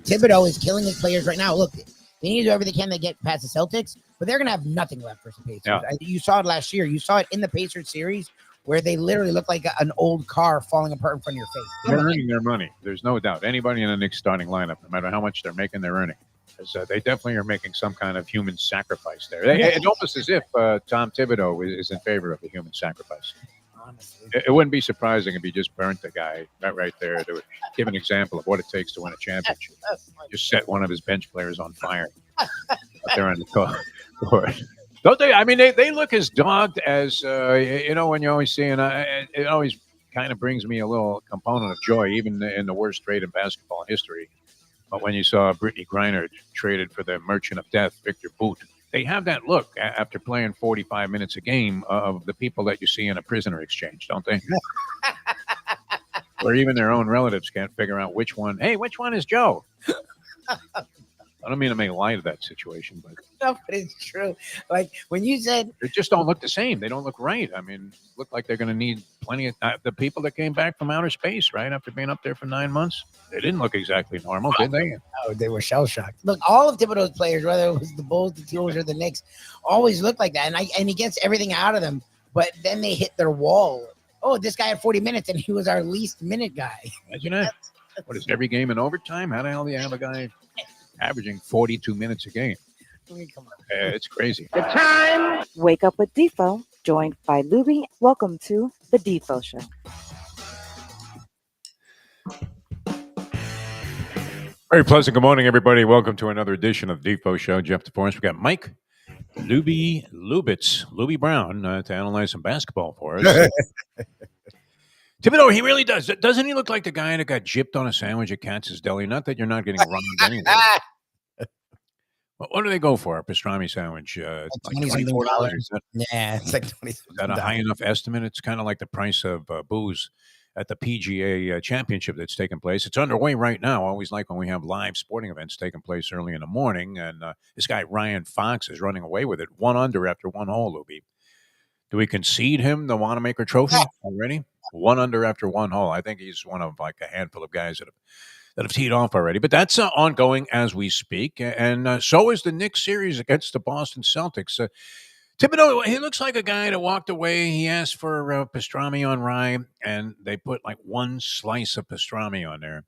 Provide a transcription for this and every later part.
Thibodeau is killing his players right now. Look, they need to do everything they can to get past the Celtics, but they're going to have nothing left for the Pacers. Yeah. You saw it last year. You saw it in the Pacers series where they literally look like an old car falling apart in front of your face. They're earning their money. There's no doubt. Anybody in the Knicks starting lineup, no matter how much they're making, they're earning. They definitely are making some kind of human sacrifice there. It's almost as if Tom Thibodeau is in favor of the human sacrifice. Honestly. It wouldn't be surprising if he just burnt the guy right there to give an example of what it takes to win a championship. Just set one of his bench players on fire out there on the court. Don't they? I mean, they look as dogged as, when you always see, and it always kind of brings me a little component of joy, even in the worst trade in basketball history. But when you saw Brittany Griner traded for the Merchant of Death, Victor Boot, they have that look after playing 45 minutes a game of the people that you see in a prisoner exchange, don't they? Where even their own relatives can't figure out which one is Joe? I don't mean to make light of that situation, but no, but it's true. Like when you said they just don't look the same. They don't look right. I mean, look like they're going to need plenty of the people that came back from outer space, right? After being up there for 9 months, they didn't look exactly normal, did they? No, they were shell shocked. Look, all of Thibodeau's players, whether it was the Bulls, the Steelers, or the Knicks, always look like that. And he gets everything out of them, but then they hit their wall. Oh, this guy had 40 minutes, and he was our least minute guy. Imagine that. What is every game in overtime? How the hell do you have a guy averaging 42 minutes a game? Come on. It's crazy. The time. Wake up with Defo, joined by Lubie. Welcome to the Defo Show. Very pleasant. Good morning, everybody. Welcome to another edition of the Defo Show. Jeff DeForest. We got Mike Lubie Brown, to analyze some basketball for us. Thibodeau, he really does. Doesn't he look like the guy that got gypped on a sandwich at Katz's Deli? Not that you're not getting wronged anyway. What do they go for? A pastrami sandwich? Like $24. Yeah, it's like $20. Is that a high enough estimate? It's kind of like the price of booze at the PGA championship that's taking place. It's underway right now. I always like when we have live sporting events taking place early in the morning. And this guy, Ryan Fox, is running away with it. 1 under after 1 hole, Lubie. Do we concede him the Wanamaker Trophy already? 1 under after 1 hole. I think he's one of like a handful of guys that have teed off already. But that's ongoing as we speak. And so is the Knicks series against the Boston Celtics. Thibodeau, he looks like a guy that walked away. He asked for pastrami on rye, and they put like 1 slice of pastrami on there.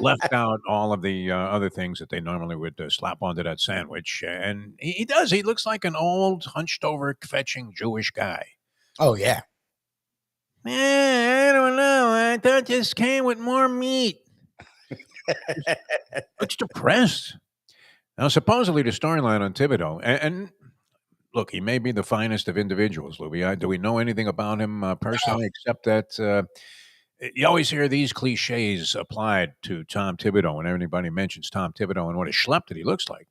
Left out all of the other things that they normally would slap onto that sandwich. And he does. He looks like an old, hunched-over, fetching Jewish guy. Oh, yeah. I don't know. I thought this came with more meat. Looks depressed. Now, supposedly the storyline on Thibodeau, and look, he may be the finest of individuals, Lubie. Do we know anything about him personally, except that you always hear these cliches applied to Tom Thibodeau when anybody mentions Tom Thibodeau and what a schlep that he looks like.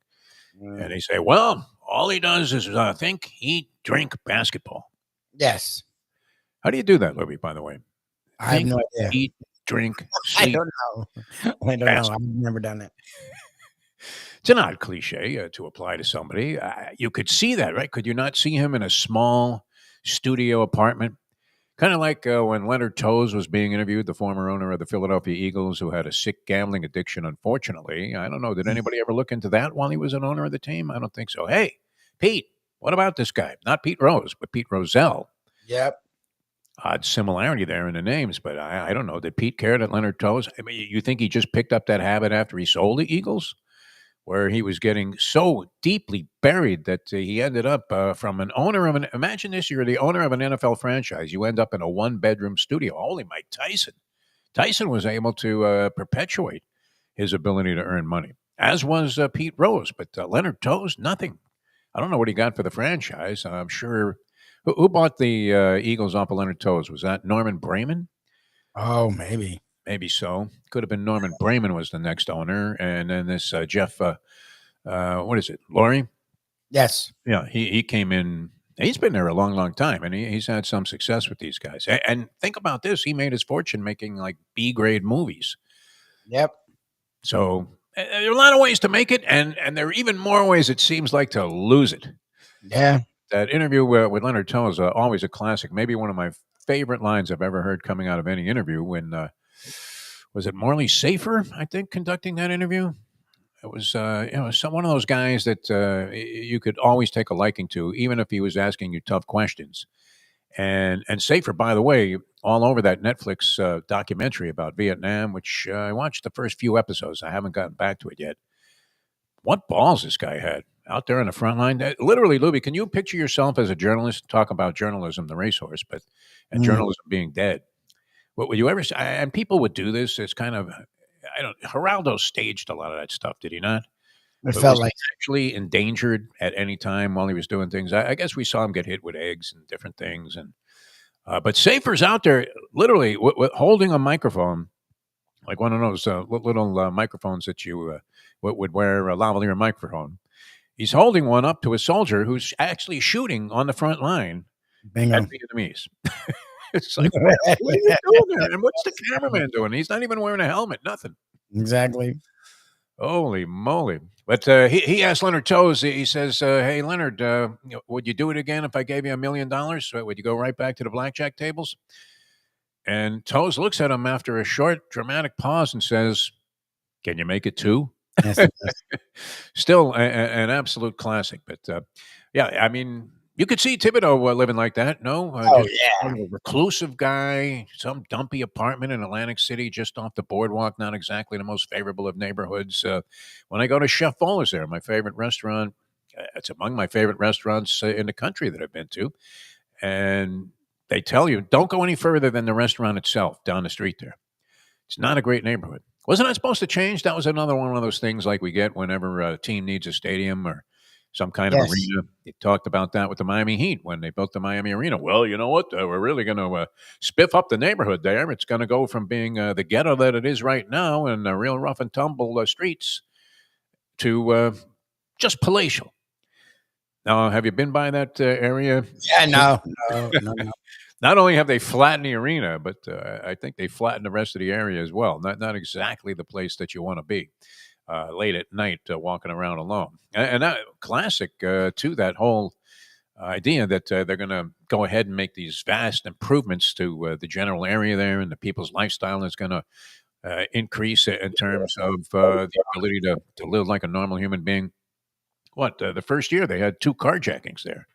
And they say, well, all he does is think, eat, drink basketball. Yes. How do you do that, Lubie, by the way? I have no idea. Eat, drink, sleep. I don't know. I've never done it. It's an odd cliche to apply to somebody. You could see that, right? Could you not see him in a small studio apartment? Kind of like when Leonard Toews was being interviewed, the former owner of the Philadelphia Eagles, who had a sick gambling addiction, unfortunately. I don't know. Did anybody ever look into that while he was an owner of the team? I don't think so. Hey, Pete, what about this guy? Not Pete Rose, but Pete Rozelle. Yep. Odd similarity there in the names, but I don't know. Did Pete care that Leonard Toews? I mean, you think he just picked up that habit after he sold the Eagles, where he was getting so deeply buried that he ended up from an owner of an, imagine this, you're the owner of an NFL franchise. You end up in a 1-bedroom studio. Holy Mike Tyson. Tyson was able to perpetuate his ability to earn money, as was Pete Rose. But Leonard Toews, nothing. I don't know what he got for the franchise. I'm sure. Who bought the Eagles off of Leonard Toews? Was that Norman Brayman? Oh, maybe. Maybe so. Could have been Norman Brayman was the next owner. And then this Jeff, what is it, Laurie? Yes. Yeah, he came in. He's been there a long, long time, and he's had some success with these guys. And think about this. He made his fortune making like B-grade movies. Yep. So there are a lot of ways to make it, and there are even more ways, it seems like, to lose it. Yeah. That interview with Leonard Toews is always a classic. Maybe one of my favorite lines I've ever heard coming out of any interview when was it Morley Safer, I think, conducting that interview? It was, one of those guys that you could always take a liking to, even if he was asking you tough questions. And Safer, by the way, all over that Netflix documentary about Vietnam, which I watched the first few episodes. I haven't gotten back to it yet. What balls this guy had out there on the front line. Literally, Lubie, can you picture yourself as a journalist? Talk about journalism, the racehorse, and journalism being dead. What would you ever say? And people would do this. It's kind of, Geraldo staged a lot of that stuff, did he not? It felt like actually endangered at any time while he was doing things. I guess we saw him get hit with eggs and different things. And but Safer's out there literally holding a microphone, like one of those little microphones that you would wear, a lavalier microphone. He's holding one up to a soldier who's actually shooting on the front line at Vietnamese. It's like, what are you doing there? And what's the cameraman doing? He's not even wearing a helmet, nothing. Exactly. Holy moly. But he asked Leonard Toews, he says, hey, Leonard, would you do it again if I gave you $1 million? Would you go right back to the blackjack tables? And Toews looks at him after a short, dramatic pause and says, can you make it two? Yes, still an absolute classic. But, yeah, I mean, you could see Thibodeau living like that, no? A reclusive guy, some dumpy apartment in Atlantic City just off the boardwalk, not exactly the most favorable of neighborhoods. When I go to Chef Bowler's there, my favorite restaurant, it's among my favorite restaurants in the country that I've been to. And they tell you, don't go any further than the restaurant itself down the street there. It's not a great neighborhood. Wasn't that supposed to change? That was another one of those things like we get whenever a team needs a stadium or some kind of arena. They talked about that with the Miami Heat when they built the Miami Arena. Well, you know what? We're really going to spiff up the neighborhood there. It's going to go from being the ghetto that it is right now and real rough and tumble streets to just palatial. Now, have you been by that area? Yeah, no. Not only have they flattened the arena, but I think they flattened the rest of the area as well. Not exactly the place that you want to be. Late at night walking around alone. And that classic to that whole idea that they're going to go ahead and make these vast improvements to the general area there, and the people's lifestyle is going to increase in terms of the ability to live like a normal human being. The first year they had 2 carjackings there.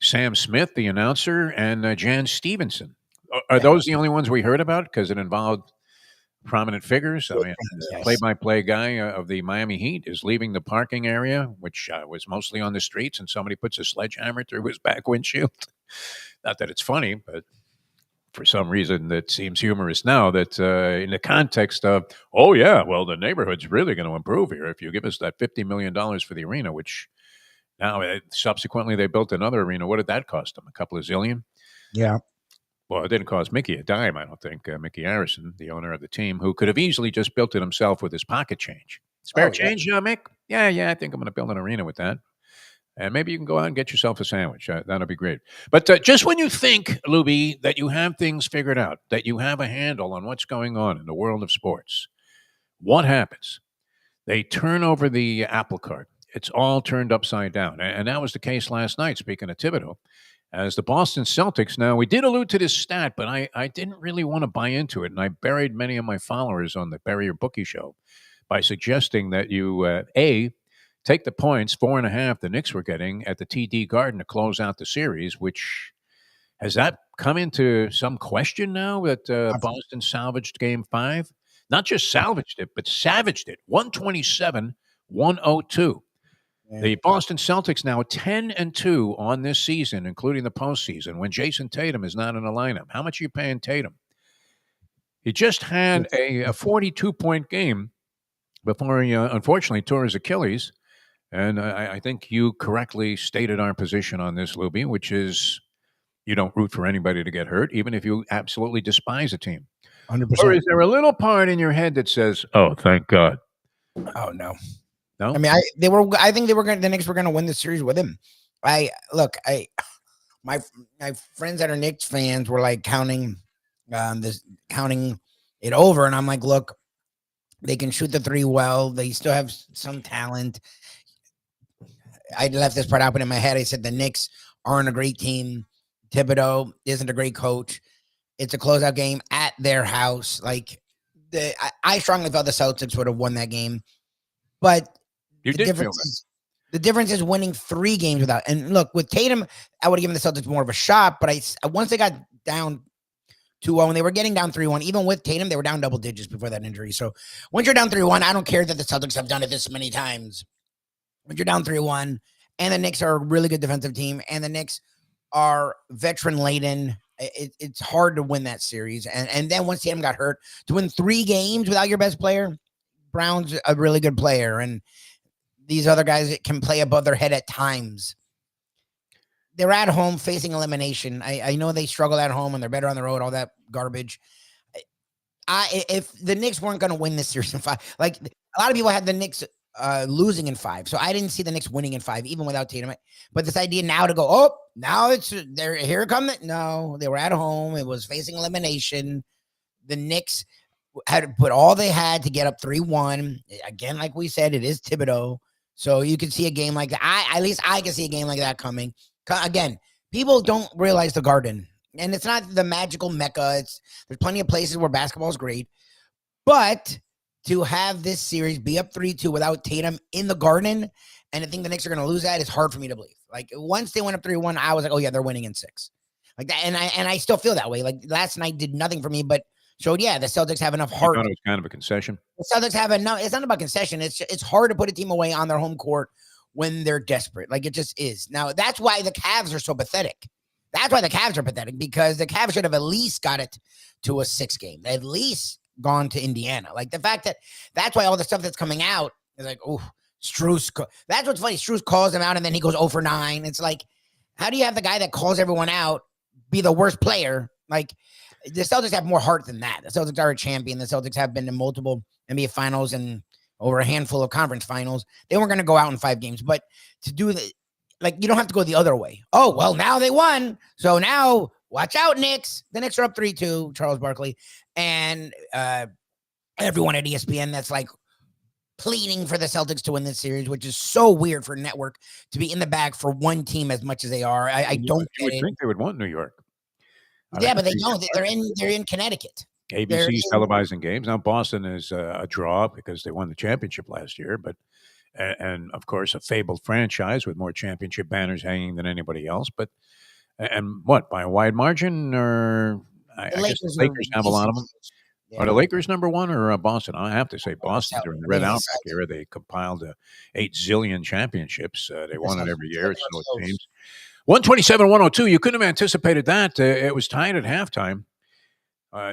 Sam Smith, the announcer, and Jan Stevenson. Are those the only ones we heard about? Because it involved prominent figures. I mean, the play-by-play guy of the Miami Heat is leaving the parking area, which was mostly on the streets, and somebody puts a sledgehammer through his back windshield. Not that it's funny, but for some reason that seems humorous now, that in the context of, oh, yeah, well, the neighborhood's really going to improve here if you give us that $50 million for the arena, which now subsequently they built another arena. What did that cost them? A couple of zillion? Yeah. Well, it didn't cost Mickey a dime, I don't think. Mickey Harrison, the owner of the team, who could have easily just built it himself with his pocket change. Spare change, Mick? Yeah, I think I'm going to build an arena with that. And maybe you can go out and get yourself a sandwich. That'll be great. But just when you think, Lubie, that you have things figured out, that you have a handle on what's going on in the world of sports, what happens? They turn over the apple cart. It's all turned upside down. And that was the case last night, speaking of Thibodeau. As the Boston Celtics, now we did allude to this stat, but I didn't really want to buy into it, and I buried many of my followers on the Bury Your Bookie show by suggesting that you, take the points, 4.5 the Knicks were getting at the TD Garden to close out the series, which has that come into some question now that Boston salvaged Game 5? Not just salvaged it, but savaged it, 127-102. The Boston Celtics now 10-2 on this season, including the postseason, when Jason Tatum is not in the lineup. How much are you paying Tatum? He just had a 42-point game before he unfortunately tore his Achilles. And I think you correctly stated our position on this, Lubie, which is you don't root for anybody to get hurt, even if you absolutely despise a team. 100%. Or is there a little part in your head that says, oh, thank God? Oh, no. No? I mean, I think the Knicks were going to win the series with him. My friends that are Knicks fans were like counting it over, and I'm like, look, they can shoot the 3 well. They still have some talent. I left this part out, but in my head, I said the Knicks aren't a great team. Thibodeau isn't a great coach. It's a closeout game at their house. Like, I strongly felt the Celtics would have won that game, but You the did feel difference that. is the difference is winning 3 games without. And look, with Tatum, I would have given the Celtics more of a shot, but once they got down 2-0 and they were getting down 3-1, even with Tatum, they were down double digits before that injury. So once you're down 3-1, I don't care that the Celtics have done it this many times. When you're down 3-1, and the Knicks are a really good defensive team, and the Knicks are veteran laden, it's hard to win that series. And then once Tatum got hurt, to win 3 games without your best player, Brown's a really good player, and these other guys can play above their head at times. They're at home facing elimination. I know they struggle at home and they're better on the road, all that garbage. If the Knicks weren't going to win this series in 5, like a lot of people had the Knicks losing in 5, so I didn't see the Knicks winning in 5, even without Tatum. But this idea now to go, oh, now they're here come. No, they were at home. It was facing elimination. The Knicks had to put all they had to get up 3-1. Again, like we said, it is Thibodeau. So you can see a game like that. At least I can see a game like that coming. Again, people don't realize the Garden. And it's not the magical mecca. There's plenty of places where basketball is great. But to have this series be up 3-2 without Tatum in the Garden, and I think the Knicks are going to lose that, is hard for me to believe. Like, once they went up 3-1, I was like, oh, yeah, they're winning in 6. Like that, and I still feel that way. Like, last night did nothing for me, but showed, yeah, the Celtics have enough heart. You thought it was kind of a concession? The Celtics have enough. It's not about concession. It's hard to put a team away on their home court when they're desperate. Like, it just is. Now, that's why the Cavs are so pathetic. That's why the Cavs are pathetic, because the Cavs should have at least got it to a 6 game. At least gone to Indiana. Like, the fact that's why all the stuff that's coming out is like, oh, Strus. That's what's funny. Strus calls him out and then he goes 0 for 9. It's like, how do you have the guy that calls everyone out be the worst player? Like, the Celtics have more heart than that. The Celtics are a champion. The Celtics have been in multiple NBA finals and over a handful of conference finals. They weren't going to go out in 5 games, but to do the, like, you don't have to go the other way. Oh, well, now they won. So now watch out, Knicks. The Knicks are up 3-2, Charles Barkley. And everyone at ESPN that's like pleading for the Celtics to win this series, which is so weird for a network to be in the bag for one team as much as they are. I don't You would think they would want New York. Yeah, but they don't. They're in Connecticut. ABC's televising games. Now, Boston is a draw because they won the championship last year, but and of course a fabled franchise with more championship banners hanging than anybody else. But and what, by a wide margin? Or I guess the Lakers have a lot of them. Yeah. Are the Lakers number 1 or Boston? I have to say Boston during the Red Outback era. They compiled 8 zillion championships. They won it every year. So it seems. 127-102. You couldn't have anticipated that. It was tied at halftime.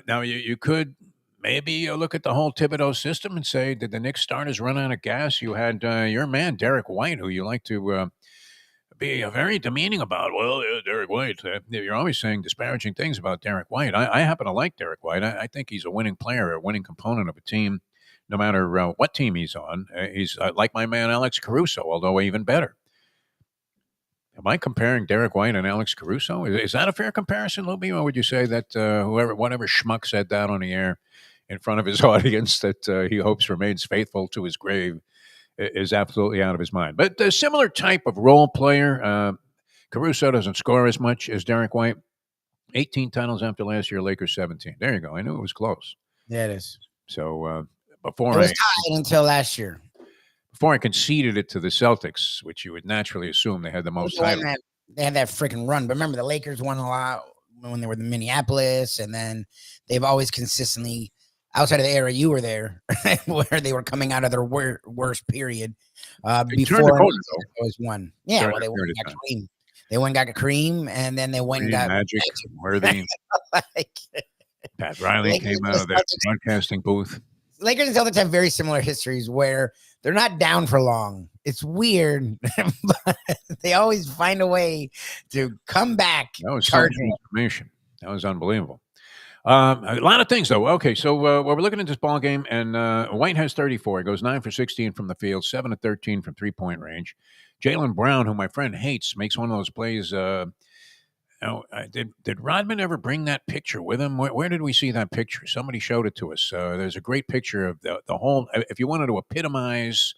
Now you could maybe look at the whole Thibodeau system and say, did the Knicks starters run out of gas? You had your man Derek White, who you like to be very demeaning about. Well, Derek White. You're always saying disparaging things about Derek White. I happen to like Derek White. I think he's a winning player, a winning component of a team, no matter what team he's on. He's like my man Alex Caruso, although even better. Am I comparing Derek White and Alex Caruso? Is that a fair comparison, Lubie? Or would you say that whatever schmuck said that on the air in front of his audience that he hopes remains faithful to his grave is absolutely out of his mind? But a similar type of role player. Caruso doesn't score as much as Derek White. 18 titles after last year, Lakers 17. There you go. I knew it was close. Yeah, it is. So it was tied until last year. Before I conceded it to the Celtics, which you would naturally assume they had the most titles. They had that freaking run. But remember, the Lakers won a lot when they were in Minneapolis, and then they've always consistently, outside of the era you were there, where they were coming out of their worst period. Before it was one. Yeah, well, they went and got Kareem. They went and got Kareem, and then they went and got Magic. Worthy. Pat Riley Lakers came out of their broadcasting booth. Lakers and Celtics have very similar histories where they're not down for long. It's weird, but they always find a way to come back. That was transformation. That was unbelievable. A lot of things, though. Okay, so we're looking at this ball game, and White has 34. He goes 9 for 16 from the field, 7 of 13 from three-point range. Jaylen Brown, who my friend hates, makes one of those plays. Did Rodman ever bring that picture with him? Where did we see that picture? Somebody showed it to us. There's a great picture of the whole. If you wanted to epitomize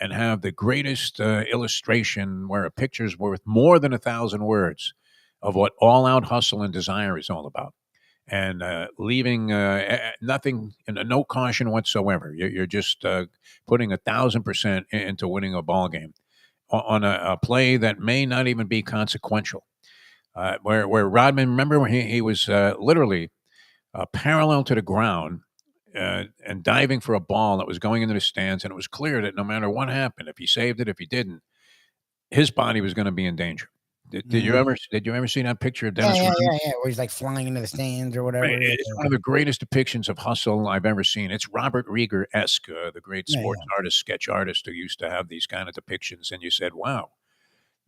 and have the greatest illustration where a picture's worth more than 1,000 words of what all-out hustle and desire is all about. and leaving nothing, no caution whatsoever. You're just putting 1,000% into winning a ball game on a play that may not even be consequential. Where Rodman, remember when he was literally parallel to the ground and diving for a ball that was going into the stands, and it was clear that no matter what happened, if he saved it, if he didn't, his body was going to be in danger. Did you ever see that picture of Dennis Rodman? Yeah. Where he's like flying into the stands or whatever. It's one of the greatest depictions of hustle I've ever seen. It's Robert Rieger-esque, the great sports artist, sketch artist who used to have these kind of depictions. And you said, wow,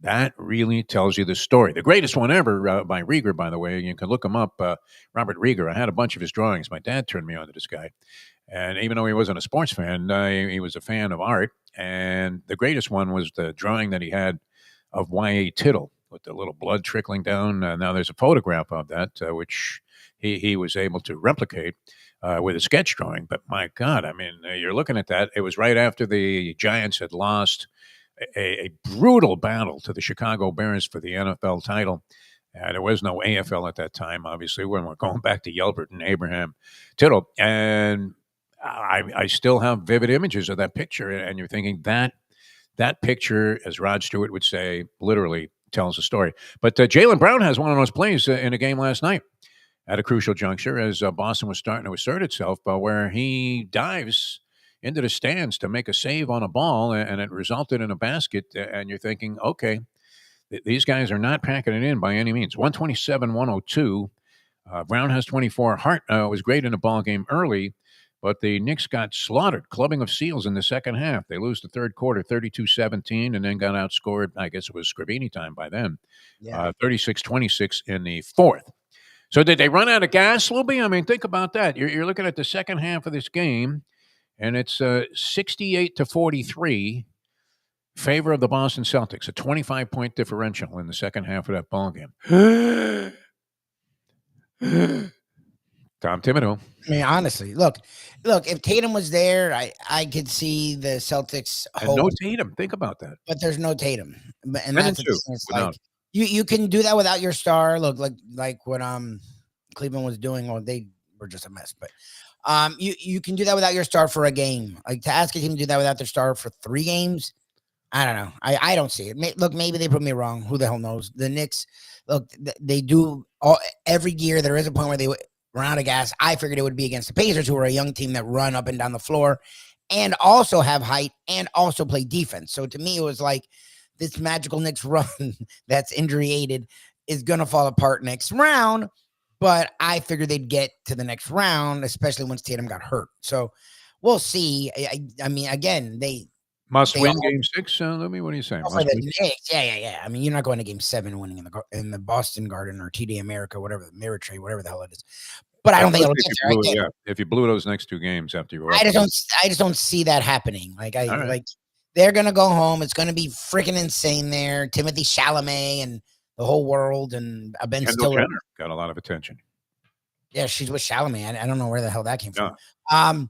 that really tells you the story. The greatest one ever by Rieger, by the way. You can look him up, Robert Rieger. I had a bunch of his drawings. My dad turned me on to this guy. And even though he wasn't a sports fan, he was a fan of art. And the greatest one was the drawing that he had of Y.A. Tittle with the little blood trickling down. Now there's a photograph of that, which he was able to replicate with a sketch drawing. But my God, I mean, you're looking at that. It was right after the Giants had lost a brutal battle to the Chicago Bears for the NFL title. There was no AFL at that time, obviously, when we're going back to Yelbert and Abraham Tittle. And I still have vivid images of that picture. And you're thinking that picture, as Rod Stewart would say, literally tells a story. But Jaylen Brown has one of those plays in a game last night at a crucial juncture as Boston was starting to assert itself, where he dives into the stands to make a save on a ball, and it resulted in a basket. And you're thinking, okay, these guys are not packing it in by any means. 127-102. Brown has 24. Hart was great in the ball game early, but the Knicks got slaughtered, clubbing of seals in the second half. They lose the third quarter 32-17 and then got outscored. I guess it was Scribini time by then. 36-26 in the fourth. So did they run out of gas, Lubie? I mean, think about that. You're looking at the second half of this game, and it's 68-43 favor of the Boston Celtics, a 25-point differential in the second half of that ball game. Tom Thibodeau. I mean, honestly, look, if Tatum was there, I could see the Celtics And no Tatum. Think about that. But there's no Tatum. And that's like you can do that without your star. Look, like what Cleveland was doing, or they were just a mess. But you can do that without your star for a game. Like to ask a team to do that without their star for 3 games, I don't know. I don't see it. Look, maybe they put me wrong. Who the hell knows? The Knicks, look, they do every year. There is a point where they run out of gas. I figured it would be against the Pacers, who are a young team that run up and down the floor and also have height and also play defense. So to me, it was like this magical Knicks run that's injury aided is going to fall apart next round. But I figured they'd get to the next round, especially once Tatum got hurt. So we'll see. I mean, again, they must win game 6. Let me. What are you saying? Yeah. I mean, you're not going to game 7 winning in the Boston Garden or TD America, whatever, the Ameritrade, whatever the hell it is. But I don't think it'll get there. Yeah, if you blew those next 2 games after you were, I just don't see that happening. Like they're gonna go home. It's gonna be freaking insane there. Timothy Chalamet and the whole world and Ben Stiller got a lot of attention. Yeah, she's with Chalamet. I don't know where the hell that came from. I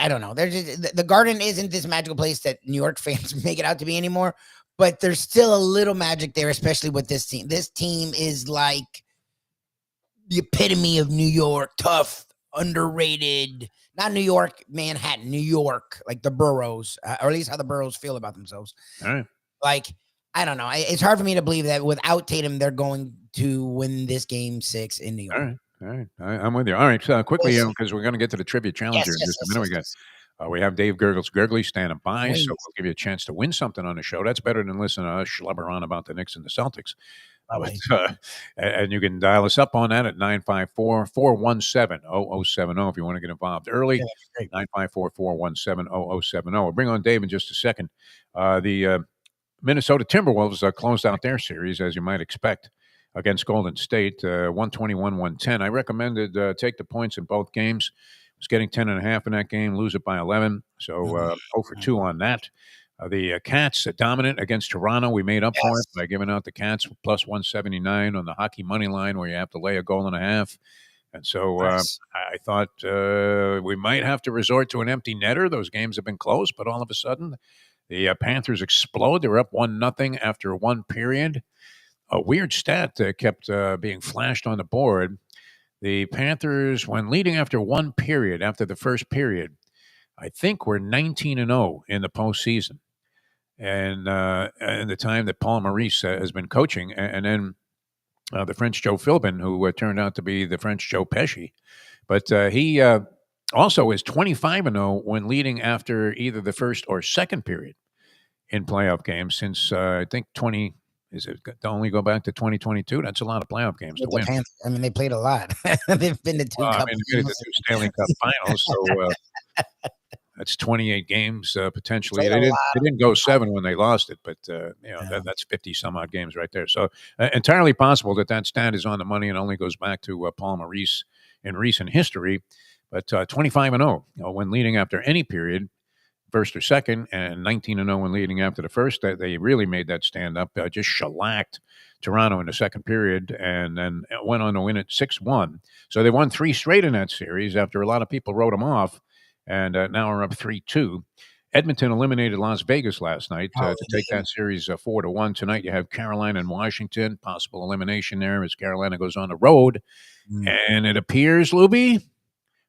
don't know. There's the Garden isn't this magical place that New York fans make it out to be anymore, but there's still a little magic there, especially with this team. This team is like the epitome of New York, tough, underrated. Not New York, Manhattan, New York, like the boroughs, or at least how the boroughs feel about themselves. All right. Like, I don't know. It's hard for me to believe that without Tatum, they're going to win this game 6 in New York. All right. I'm with you. All right. Quickly, because we're going to get to the trivia challenger in just a minute. We have Dave Gurggles Gergely standing by, so we'll give you a chance to win something on the show. That's better than listening to us schlubber on about the Knicks and the Celtics. And you can dial us up on that at 954-417-0070 if you want to get involved early. 954-417-0070. We'll bring on Dave in just a second. The Minnesota Timberwolves closed out their series, as you might expect, against Golden State, 121-110. I recommended take the points in both games. Was getting 10.5 in that game, lose it by 11. So 0 for 2 on that. The Cats dominant against Toronto. We made up for it by giving out the Cats plus 179 on the hockey money line, where you have to lay a goal and a half. And so I thought we might have to resort to an empty netter. Those games have been close, but all of a sudden the Panthers explode. They were up 1-0 after 1 period. A weird stat kept being flashed on the board. The Panthers, when leading after one period, after the first period, I think were 19-0 in the postseason. And the time that Paul Maurice has been coaching, and then the French Joe Philbin, who turned out to be the French Joe Pesci. But he also is 25-0 when leading after either the first or second period in playoff games since I think 20. Is it to only go back to 2022? That's a lot of playoff games to win. I mean, they played a lot. They've been to two Well, I cup mean, they made it to two Stanley Cup finals, so that's 28 games potentially. They didn't go 7 when they lost it, but that's 50 some odd games right there. So entirely possible that stat is on the money and only goes back to Paul Maurice in recent history. But 25-0 when leading after any period, first or second, and 19-0 when leading after the first. They really made that stand up. Just shellacked Toronto in the second period, and then went on to win it 6-1. So they won 3 straight in that series after a lot of people wrote them off, and now are up 3-2. Edmonton eliminated Las Vegas last night to take that series 4-1. Tonight you have Carolina and Washington. Possible elimination there as Carolina goes on the road. And it appears, Lubie,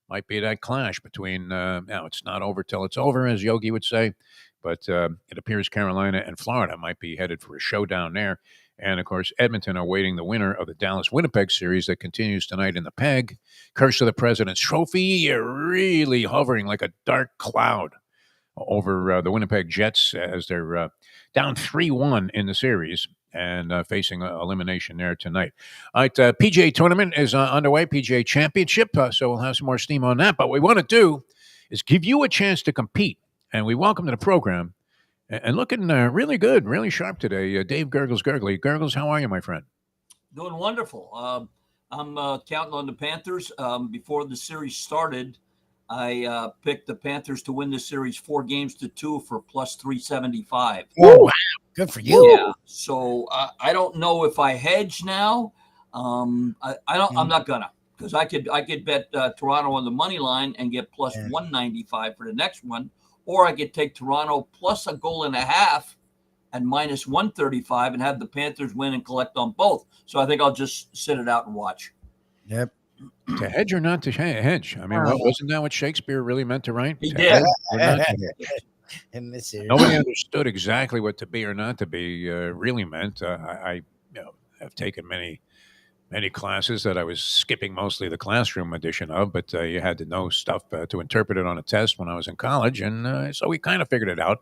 might be that clash between, now it's not over till it's over, as Yogi would say, but it appears Carolina and Florida might be headed for a showdown there. And, of course, Edmonton are waiting the winner of the Dallas-Winnipeg series that continues tonight in the PEG. Curse of the President's Trophy, really hovering like a dark cloud over the Winnipeg Jets as they're down 3-1 in the series and facing elimination there tonight. All right, PGA tournament is underway, PGA Championship, so we'll have some more steam on that. But what we want to do is give you a chance to compete, and we welcome to the program, and looking really good, really sharp today, Dave Gurggles Gergely. Gurggles, how are you, my friend? Doing wonderful. I'm counting on the Panthers. Before the series started, I picked the Panthers to win the series 4-2 for plus 375. Oh, wow. Good for you. Yeah. So I don't know if I hedge now. I'm not gonna, because I could bet Toronto on the money line and get plus 195 for the next one, or I could take Toronto plus a goal and a half and minus 135 and have the Panthers win and collect on both. So I think I'll just sit it out and watch. Yep. To hedge or not to hedge? I mean, wasn't that what Shakespeare really meant to write? He did. In this series. Nobody understood exactly what to be or not to be really meant. I have taken many classes that I was skipping mostly the classroom edition of, but you had to know stuff to interpret it on a test when I was in college, and so we kind of figured it out.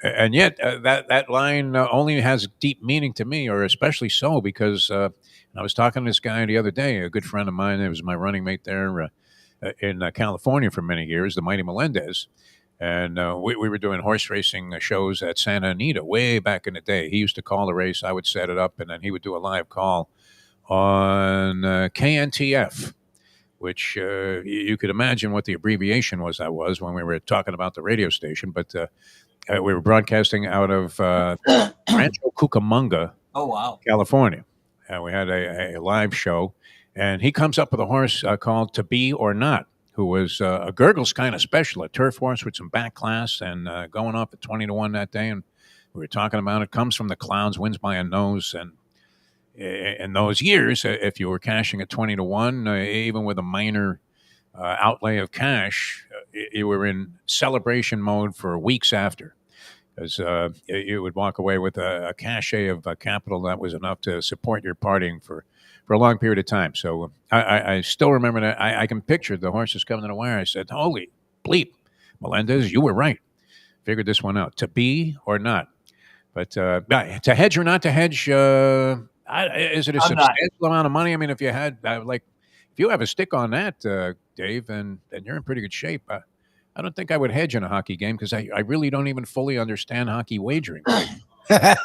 And yet that line only has deep meaning to me, or especially so, because I was talking to this guy the other day, a good friend of mine. It was my running mate there in California for many years, the Mighty Melendez. And we were doing horse racing shows at Santa Anita way back in the day. He used to call the race. I would set it up, and then he would do a live call on KNTF, which you could imagine what the abbreviation was when we were talking about the radio station. But we were broadcasting out of Rancho Cucamonga, California. We had a live show, and he comes up with a horse called To Be or Not, who was a Gurggles kind of special, a turf horse with some back class, and going off at 20-1 that day. And we were talking about it. Comes from the clouds, wins by a nose. And in those years, if you were cashing at 20-1, even with a minor outlay of cash, you were in celebration mode for weeks after, because you would walk away with a cachet of capital that was enough to support your partying for a long period of time. So I still remember that. I can picture the horses coming to the wire. I said, holy bleep, Melendez, you were right. Figured this one out. To be or not. But to hedge or not to hedge, is it a substantial amount of money? I mean, if you had, if you have a stick on that, Dave, then you're in pretty good shape. I don't think I would hedge in a hockey game, because I really don't even fully understand hockey wagering. I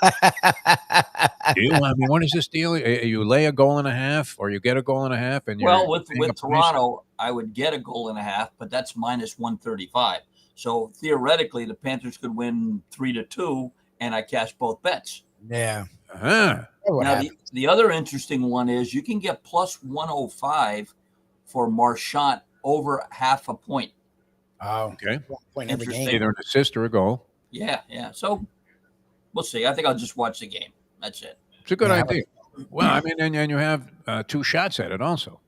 mean, what is this deal? You lay a goal and a half, or you get a goal and a half, and with Toronto, I would get a goal and a half, but that's minus 135. So theoretically, the Panthers could win 3-2, and I cash both bets. Yeah. Uh-huh. Now the other interesting one is you can get plus 105 for Marchand over half a point. Oh, okay. Point every game. Either an assist or a goal. Yeah. So we'll see. I think I'll just watch the game. That's it. It's a good idea. Well, I mean, and you have 2 shots at it also.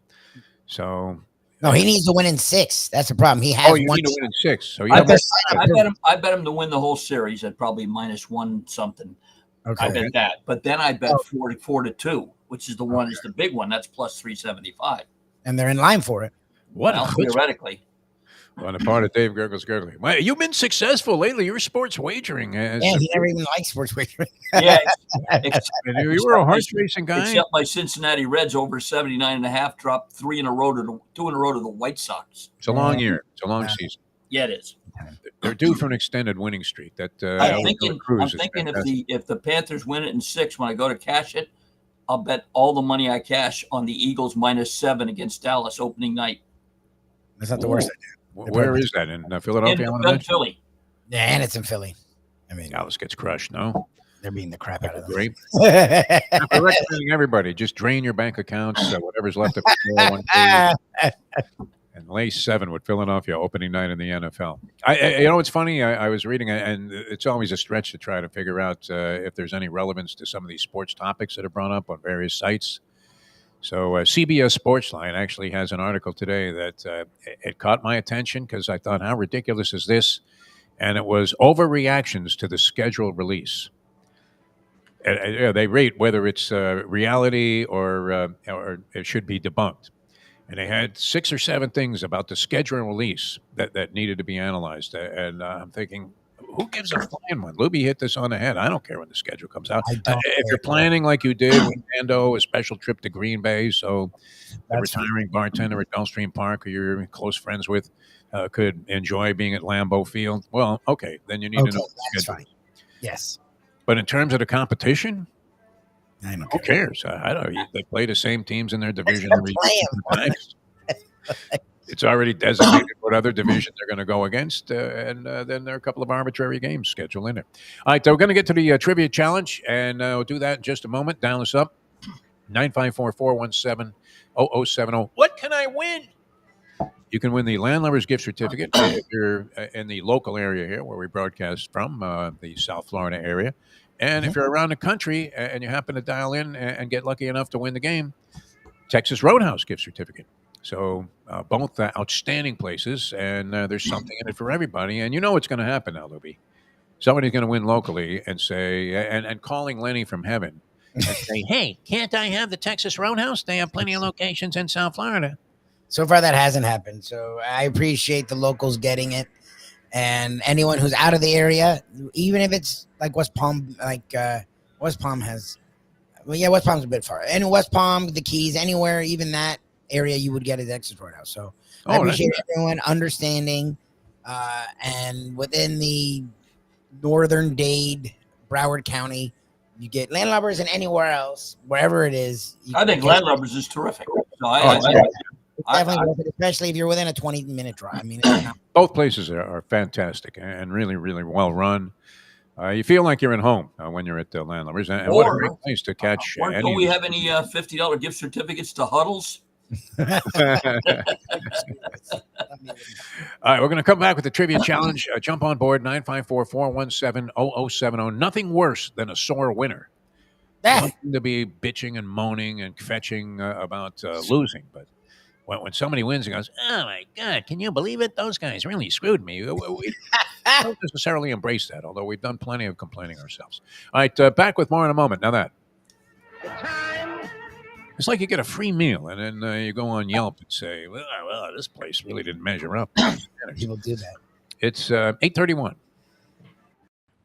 So. No, he needs to win in 6. That's the problem. He has you one. need to win in 6. So you I have bet, I bet him to win the whole series at probably -1 something. Okay. I bet that. But then I bet 4-2, which is the one is the big one. That's +375. And they're in line for it. What? Well, theoretically. On the part of Dave Gurggles Gergely. Well, you've been successful lately. You're sports wagering. Yeah, he never even likes sports wagering. Yeah. You were a horse racing guy. Except my Cincinnati Reds over 79.5 dropped 2 in a row to the White Sox. It's a long year. It's a long season. Yeah, it is. They're due for an extended winning streak. That I'm thinking if the Panthers win it in 6, when I go to cash it, I'll bet all the money I cash on the Eagles -7 against Dallas opening night. That's not the worst idea. Where is that? In Philadelphia? In Philly. Yeah, and it's in Philly. I mean, Dallas gets crushed, no? They're beating the crap out of them. Great. I'm recommending everybody, just drain your bank accounts, whatever's left of it, and lay 7 with Philadelphia opening night in the NFL. You know what's funny? I was reading, and it's always a stretch to try to figure out if there's any relevance to some of these sports topics that are brought up on various sites. So CBS Sportsline actually has an article today that it caught my attention because I thought, how ridiculous is this? And it was overreactions to the schedule release. They rate whether it's reality or it should be debunked. And they had 6 or 7 things about the schedule release that needed to be analyzed. And I'm thinking, who gives a flying one? Lubie hit this on the head. I don't care when the schedule comes out. If you're planning like you did with Mando, a special trip to Green Bay, so the retiring bartender at Gulfstream Park, who you're close friends with, could enjoy being at Lambeau Field. Well, okay, then you need to know the schedule. Fine. Yes. But in terms of the competition, who cares? I don't. They play the same teams in their division every time. It's already designated what other division they're going to go against, and then there are a couple of arbitrary games scheduled in there. All right, we're going to get to the trivia challenge, and we'll do that in just a moment. Dial us up, 954-417-0070. What can I win? You can win the Landlubber's gift certificate if you're in the local area here where we broadcast from, the South Florida area. And if you're around the country and you happen to dial in and get lucky enough to win the game, Texas Roadhouse gift certificate. So both outstanding places, and there's something in it for everybody. And you know what's going to happen now, Lubie. Somebody's going to win locally and say, and calling Lenny from heaven and say, hey, can't I have the Texas Roadhouse? They have plenty of locations in South Florida. So far, that hasn't happened. So I appreciate the locals getting it. And anyone who's out of the area, even if it's like West Palm, West Palm has, West Palm's a bit far. And West Palm, the Keys, anywhere, even that area, you would get a Texas Roadhouse. So I appreciate everyone understanding. And within the northern Dade, Broward County, you get Landlubbers, and anywhere else, wherever it is. I think Landlubbers is terrific. So definitely worth it, especially if you're within a 20-minute drive. I mean, both places are fantastic and really, really well run. You feel like you're at home when you're at the Landlubbers, and what a great place to catch. Don't we have any $50 gift certificates to Huddles? All right, we're going to come back with the trivia challenge. Jump on board, 954-417-0070. Nothing worse than a sore winner. Nothing to be bitching and moaning and fetching about losing, but when somebody wins and goes, oh, my God, can you believe it? Those guys really screwed me. We don't necessarily embrace that, although we've done plenty of complaining ourselves. All right, back with more in a moment. Now that. It's like you get a free meal, and then you go on Yelp and say, well, this place really didn't measure up. People do that. It's 8:31.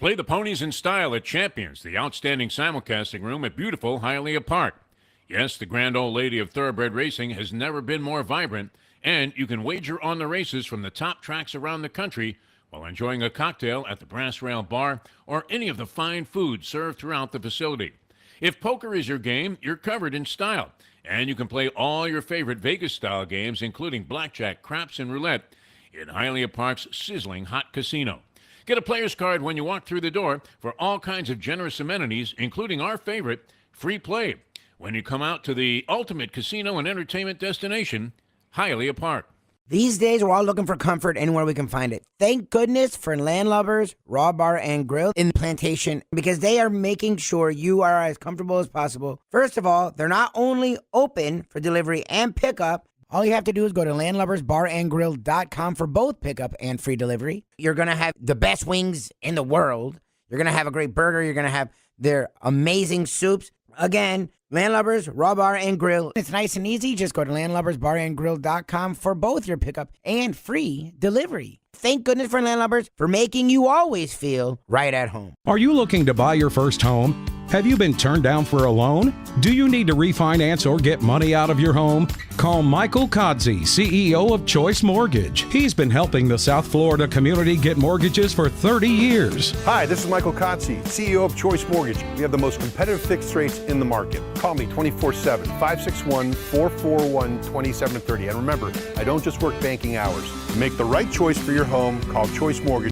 Play the ponies in style at Champions, the outstanding simulcasting room at beautiful Hialeah Park. Yes, the grand old lady of thoroughbred racing has never been more vibrant, and you can wager on the races from the top tracks around the country while enjoying a cocktail at the Brass Rail Bar or any of the fine food served throughout the facility. If poker is your game, you're covered in style, and you can play all your favorite Vegas-style games, including blackjack, craps, and roulette, in Hialeah Park's sizzling hot casino. Get a player's card when you walk through the door for all kinds of generous amenities, including our favorite, free play, when you come out to the ultimate casino and entertainment destination, Hialeah Park. These days, we're all looking for comfort anywhere we can find it. Thank goodness for Landlubbers Raw Bar and Grill in Plantation, because they are making sure you are as comfortable as possible. First of all, they're not only open for delivery and pickup, All you have to do is go to landlubbersbarandgrill.com for both pickup and free delivery. You're going to have the best wings in the world. You're going to have a great burger. You're going to have their amazing soups. Again, Landlubbers, Raw Bar and Grill. It's nice and easy. Just go to landlubbersbarandgrill.com for both your pickup and free delivery. Thank goodness for Landlubbers for making you always feel right at home. Are you looking to buy your first home? Have you been turned down for a loan? Do you need to refinance or get money out of your home? Call Michael Kodsey, CEO of Choice Mortgage. He's been helping the South Florida community get mortgages for 30 years. Hi, this is Michael Kodsey, CEO of Choice Mortgage. We have the most competitive fixed rates in the market. Call me 24/7, 561-441-2730. And remember, I don't just work banking hours. To make the right choice for your home, call Choice Mortgage.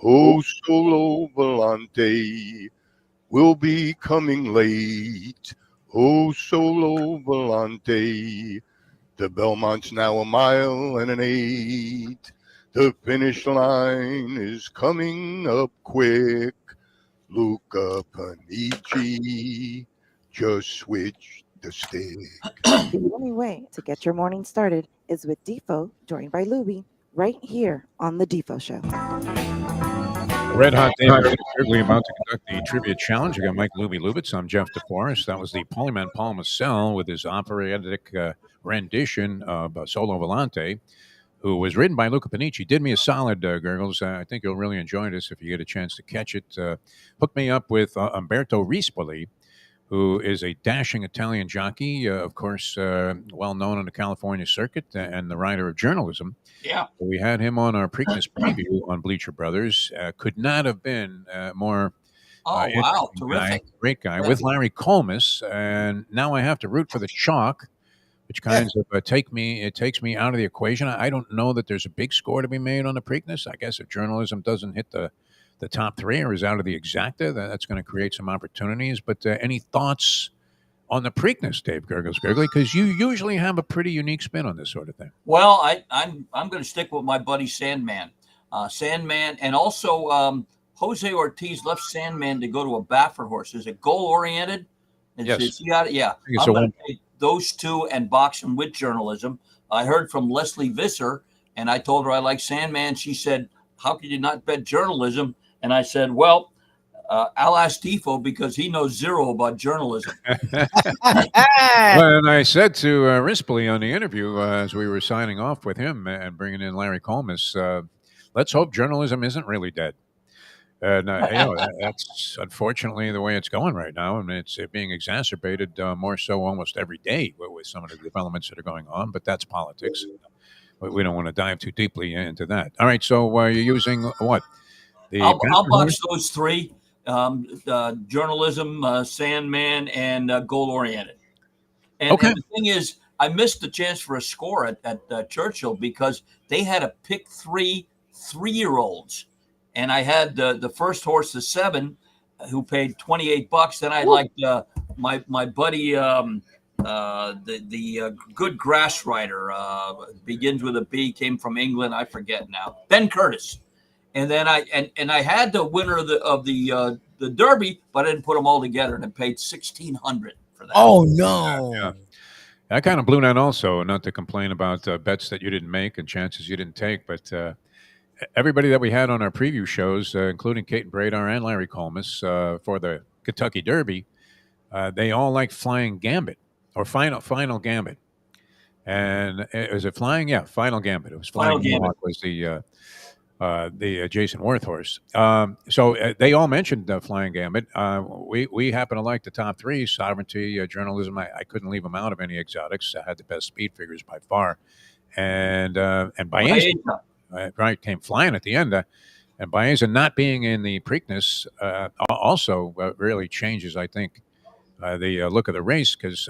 Oh, Solo Volante will be coming late. Oh, Solo Volante, the Belmont's now a mile and an 8. The finish line is coming up quick. Luca Panici, just switch the stick. The only way to get your morning started is with Defo, joined by Lubie, right here on the Defo Show. Red Hot Dave Gurggles Gergely about to conduct the trivia challenge. I got Mike Lubie Lubitz. I'm Jeff DeForest. That was the Polyman Paul Massell with his operatic rendition of Solo Volante, who was written by Luca Panici. Did me a solid, Gurggles. I think you'll really enjoy this if you get a chance to catch it. Hook me up with Umberto Rispoli, who is a dashing Italian jockey, of course, well known on the California circuit and the writer of journalism. Yeah. We had him on our Preakness preview on Bleacher Brothers. Could not have been more wow, terrific. Great guy with Larry Colmus. And now I have to root for the chalk, which kind of takes me out of the equation. I don't know that there's a big score to be made on the Preakness. I guess if journalism doesn't hit the top three or is out of the exacta, that's going to create some opportunities. But any thoughts on the Preakness, Dave Gurggles Gergely? Because you usually have a pretty unique spin on this sort of thing. Well, I'm going to stick with my buddy Sandman. Sandman, and also Jose Ortiz left Sandman to go to a Baffert horse. Is it goal-oriented? Yes. Yeah. I'm going to take those two and box them with journalism. I heard from Leslie Visser, and I told her I like Sandman. She said, how could you not bet journalism? And I said, well, I'll ask Defo because he knows zero about journalism. Well, and I said to Rispoli on the interview as we were signing off with him and bringing in Larry Colmus, let's hope journalism isn't really dead. And that's unfortunately the way it's going right now. I mean, it's being exacerbated more so almost every day with some of the developments that are going on. But that's politics. We don't want to dive too deeply into that. All right. So you're using what? I'll box those three: journalism, Sandman, and goal-oriented. And the thing is, I missed the chance for a score at Churchill because they had a pick 3-year-olds. And I had the first horse, the 7, who paid $28. Then I liked my buddy, the good grass rider, begins with a B, came from England. I forget now. Ben Curtis. And then I had the winner of the Derby, but I didn't put them all together, and I paid $1,600 for that. Oh no! Yeah. I kind of blew that also. Not to complain about bets that you didn't make and chances you didn't take, but. Everybody that we had on our preview shows, including Kate and Bradar and Larry Colmus for the Kentucky Derby, they all like Flying Gambit or Final Gambit. And is it Flying? Yeah, Final Gambit. It was Flying Gambit was the Jason Worth horse. So they all mentioned Flying Gambit. We happen to like the top three: Sovereignty, Journalism. I couldn't leave them out of any exotics. I had the best speed figures by far, and Baeza. Right, came flying at the end. And Baeza not being in the Preakness also really changes, I think, the look of the race because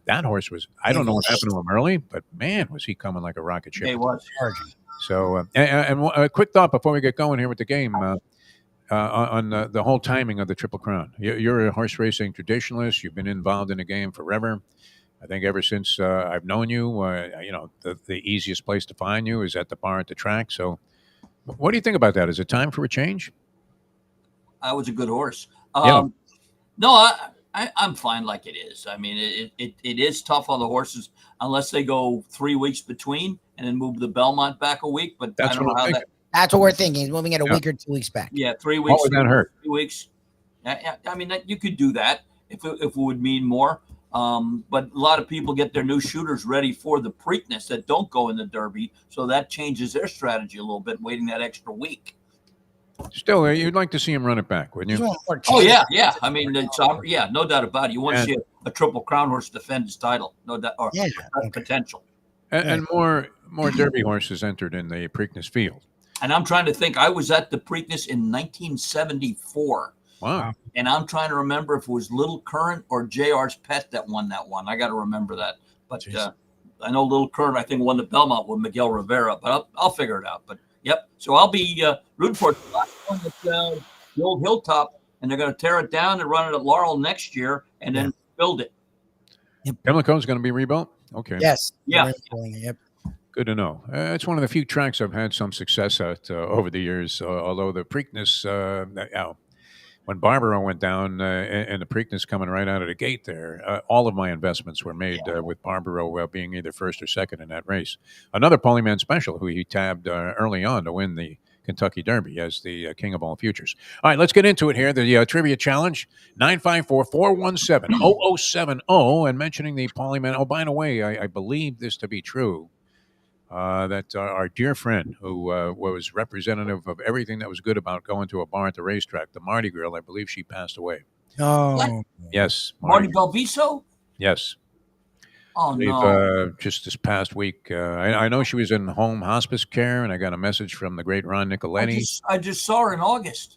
that horse was, I don't know what happened to him early, but man, was he coming like a rocket ship. He was. So, and a quick thought before we get going here with the game on the whole timing of the Triple Crown. You're a horse racing traditionalist. You've been involved in the game forever. I think ever since I've known you, the easiest place to find you is at the bar at the track. So what do you think about that? Is it time for a change? I was a good horse. Yeah. No, I'm fine like it is. I mean, it is tough on the horses unless they go 3 weeks between and then move the Belmont back a week. But That's I don't what know I'm how thinking. that. That's what we're thinking. He's moving it a week or 2 weeks back. Yeah, 3 What weeks. would that hurt? 3 weeks. I mean, you could do that if it would mean more. But a lot of people get their new shooters ready for the Preakness that don't go in the Derby, so that changes their strategy a little bit, waiting that extra week. Still, you'd like to see him run it back, wouldn't you? Oh yeah. I mean, it's no doubt about it. You want to see a Triple Crown horse defend his title, no doubt, or potential. And more Derby horses entered in the Preakness field. And I'm trying to think. I was at the Preakness in 1974. Wow. And I'm trying to remember if it was Little Current or JR's Pet that won that one. I got to remember that. But I know Little Current, I think, won the Belmont with Miguel Rivera. But I'll figure it out. But yep. So I'll be rooting for it. The last one that's the old Hilltop, and they're going to tear it down and run it at Laurel next year, and then build it. Pimlico's going to be rebuilt. Okay. Yes. Yeah. Yep. Good to know. It's one of the few tracks I've had some success at over the years. Although the Preakness, when Barbaro went down and the Preakness coming right out of the gate there, all of my investments were made with Barbaro being either first or second in that race. Another Polyman Special who he tabbed early on to win the Kentucky Derby as the king of all futures. All right, let's get into it here. The Trivia Challenge, 954-417-0070. And mentioning the Polyman, oh, by the way, I believe this to be true. That our dear friend who was representative of everything that was good about going to a bar at the racetrack, the Marty girl, I believe she passed away. Oh, what? Yes. Marty Belviso? Yes. Oh, no. Just this past week, I know she was in home hospice care, and I got a message from the great Ron Nicoletti. I just saw her in August.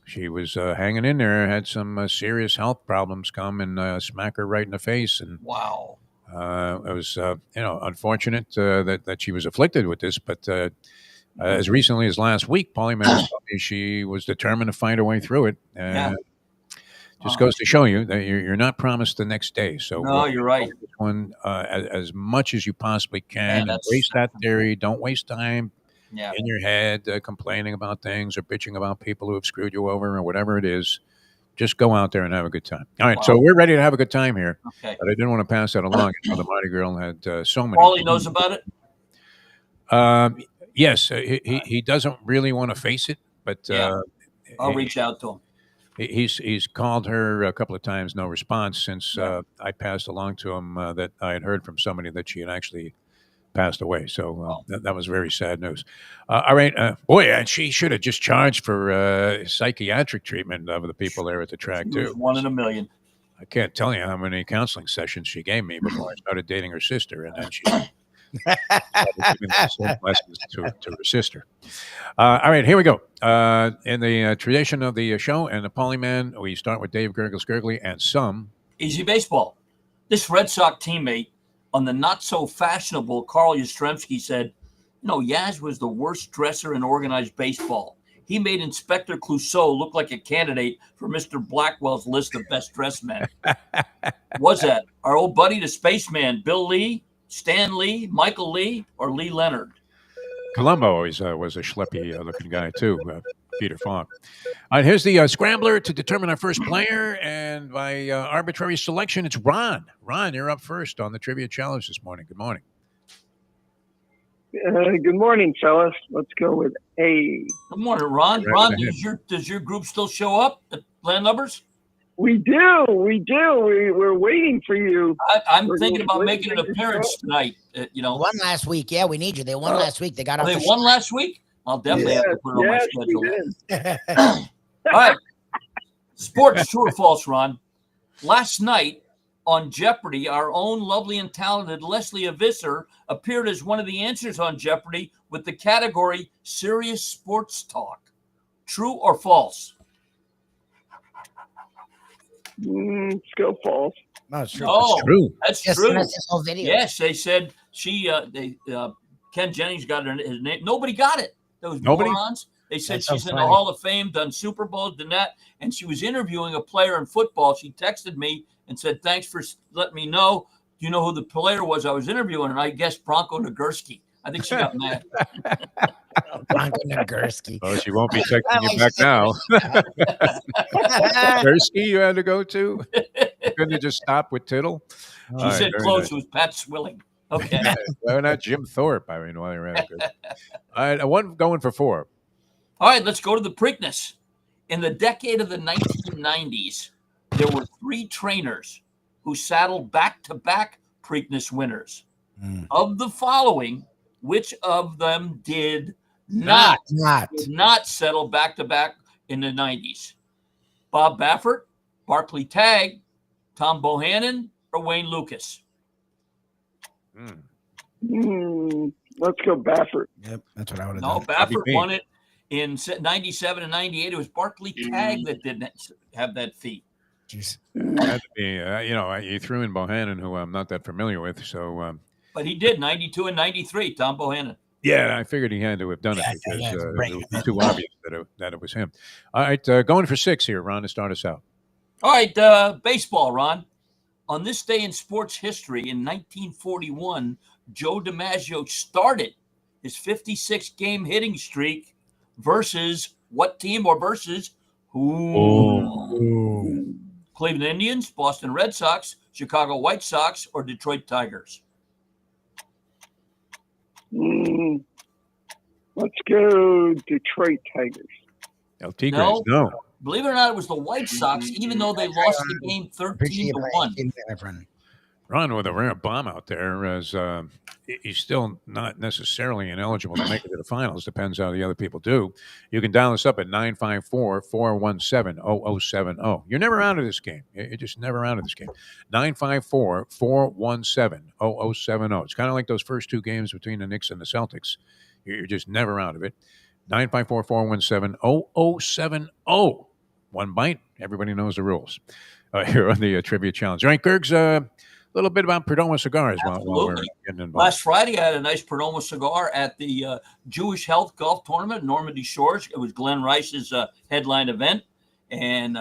She was hanging in there, had some serious health problems come and smack her right in the face. And wow. It was, unfortunate that she was afflicted with this, but as recently as last week, Polly told me she was determined to find her way through it. Just goes to show you that you're not promised the next day. So no, you're right. One as much as you possibly can. And waste that theory. Don't waste time in your head complaining about things or bitching about people who have screwed you over or whatever it is. Just go out there and have a good time. All right, so we're ready to have a good time here. Okay. But I didn't want to pass that along. The Marty girl had so many. Paulie knows about it? Yes, he doesn't really want to face it, but I'll reach out to him. He's called her a couple of times, no response, since I passed along to him that I had heard from somebody that she had actually passed away. So that was very sad news. All right. Boy, and she should have just charged for psychiatric treatment of the people there at the track, too. 1 in a million. I can't tell you how many counseling sessions she gave me before I started dating her sister. And then she started giving lessons to her sister. All right, here we go. In the tradition of the show and the Polyman, we start with Dave Gurggles Gergely and some Easy Baseball. This Red Sox teammate on the not-so-fashionable Carl Yastrzemski said, Yaz was the worst dresser in organized baseball. He made Inspector Clouseau look like a candidate for Mr. Blackwell's list of best dressed men. Was that our old buddy, the spaceman, Bill Lee, Stan Lee, Michael Lee, or Lee Leonard? Columbo always was a schleppy-looking guy, too, Peter Falk. All right, here's the scrambler to determine our first player, and by arbitrary selection, it's Ron. Ron, you're up first on the Trivia Challenge this morning. Good morning. Good morning, fellas. Let's go with A. Good morning, Ron. Ron, does your group still show up at Landlubbers? We do. We're waiting for you. I'm thinking about making an appearance tonight. Won last week. Yeah, we need you. They won last week. They got off. They won last week? I'll definitely have to put it on my schedule. All right. Sports, true or false, Ron? Last night on Jeopardy, our own lovely and talented Leslie Avisser appeared as one of the answers on Jeopardy with the category Serious Sports Talk. True or false? Let's go false. No, it's true. Oh, that's true. That's this whole video. Yes, they said Ken Jennings got his name. Nobody got it. Those morons. They said That's she's so in the funny. Hall of Fame, done Super Bowls, done that, and she was interviewing a player in football. She texted me and said, "Thanks for letting me know. Do you know who the player was I was interviewing?" And I guessed Bronco Nagurski. I think she got mad. Bronco Nagurski. Oh, she won't be texting you back now. Nagurski, you had to go to? Couldn't you just stop with Tittle? She All right, said very close. nice. It was Pat Swilling. Okay. Why not Jim Thorpe? I mean, while you're at it. Good. All right, one going for 4. All right, let's go to the Preakness. In the decade of the 1990s, there were 3 trainers who saddled back-to-back Preakness winners. Of the following, which of them did not settle back-to-back in the 90s? Bob Baffert, Barclay Tagg, Tom Bohannon, or Wayne Lucas? Let's go Baffert. Yep, that's what I would have No, done. Baffert won it in 97 and 98. It was Barclay Tagg that didn't have that feat. Jeez. Had to be, you threw in Bohannon, who I'm not that familiar with. So, but he did 92 and 93. Tom Bohannon. yeah, I figured he had to have done it because it was too obvious that it was him. All right, going for 6 here, Ron, to start us out. All right, baseball, Ron. On this day in sports history in 1941, Joe DiMaggio started his 56-game hitting streak versus what team or versus who? Cleveland Indians, Boston Red Sox, Chicago White Sox, or Detroit Tigers? Let's go Detroit Tigers. El Tigres, no. Believe it or not, it was the White Sox, even though they lost the game 13-1. Ron with a rare bomb out there, as he's still not necessarily ineligible to make it to the finals. Depends how the other people do. You can dial us up at 954-417-0070. You're never out of this game. You're just never out of this game. 954-417-0070. It's kind of like those first 2 games between the Knicks and the Celtics. You're just never out of it. 954-417-0070. One bite. Everybody knows the rules. Here on the Trivia Challenge. All right, Gurgs, a little bit about Perdomo cigars while we're getting involved. Last Friday, I had a nice Perdomo cigar at the Jewish Health Golf Tournament in Normandy Shores. It was Glenn Rice's headline event. And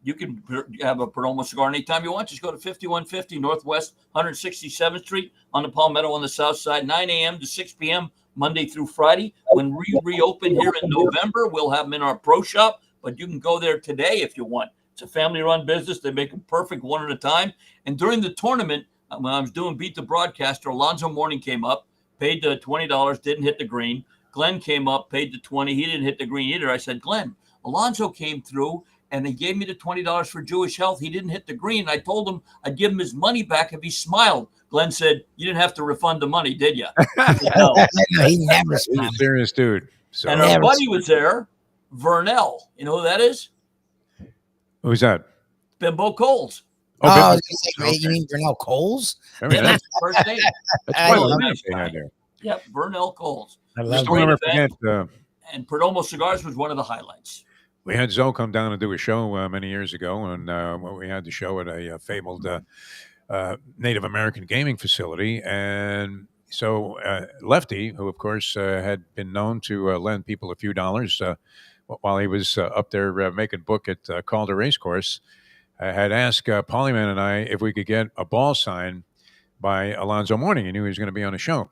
you can have a Perdomo cigar anytime you want. Just go to 5150 Northwest 167th Street on the Palmetto on the south side, 9 a.m. to 6 p.m. Monday through Friday. When we reopen here in November, we'll have them in our pro shop, but you can go there today if you want. It's a family-run business. They make them perfect one at a time. And during the tournament, when I was doing Beat the Broadcaster, Alonzo Mourning came up, paid the $20, didn't hit the green. Glenn came up, paid the $20. He didn't hit the green either. I said, Glenn, Alonzo came through, and they gave me the $20 for Jewish Health. He didn't hit the green. I told him I'd give him his money back if he smiled. Glenn said, you didn't have to refund the money, did you? No, he never He's a serious dude. So. And our buddy was there, Vernell. You know who that is? Who's that? Bimbo Coles. Oh, you mean Vernell Coles? Yeah, that's the first name. That's quite a nice they had there. Yep, Vernell Coles. I love it. And Perdomo Cigars was one of the highlights. We had Zoe come down and do a show many years ago, and we had the show at a fabled Native American gaming facility. And so Lefty, who, of course, had been known to lend people a few dollars while he was up there making book at Calder Racecourse, had asked Polyman and I if we could get a ball signed by Alonzo Mourning. He knew he was going to be on the show.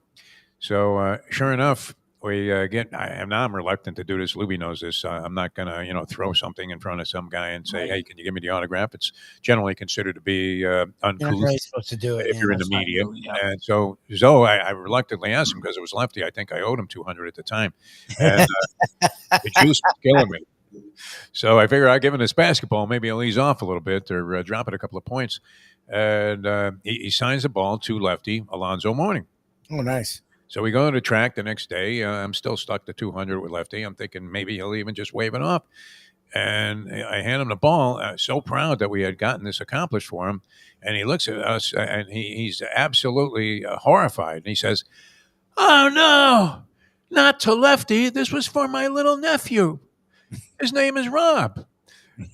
So sure enough, we get. I'm reluctant to do this. Lubie knows this. I'm not going to, throw something in front of some guy and say, "Hey, can you give me the autograph?" It's generally considered to be uncouth. You're really supposed to do it if you're in the media. And so Zoe, I reluctantly asked him because it was Lefty. I think I owed him $200 at the time, and the juice was killing me. So I figured I'd give him this basketball. Maybe I'll ease off a little bit or drop it a couple of points. And he signs the ball to Lefty, Alonzo Mourning. Oh, nice. So we go to the track the next day. I'm still stuck to 200 with Lefty. I'm thinking maybe he'll even just wave it off. And I hand him the ball, so proud that we had gotten this accomplished for him. And he looks at us, and he's absolutely horrified. And he says, "Oh, no, not to Lefty. This was for my little nephew. His name is Rob."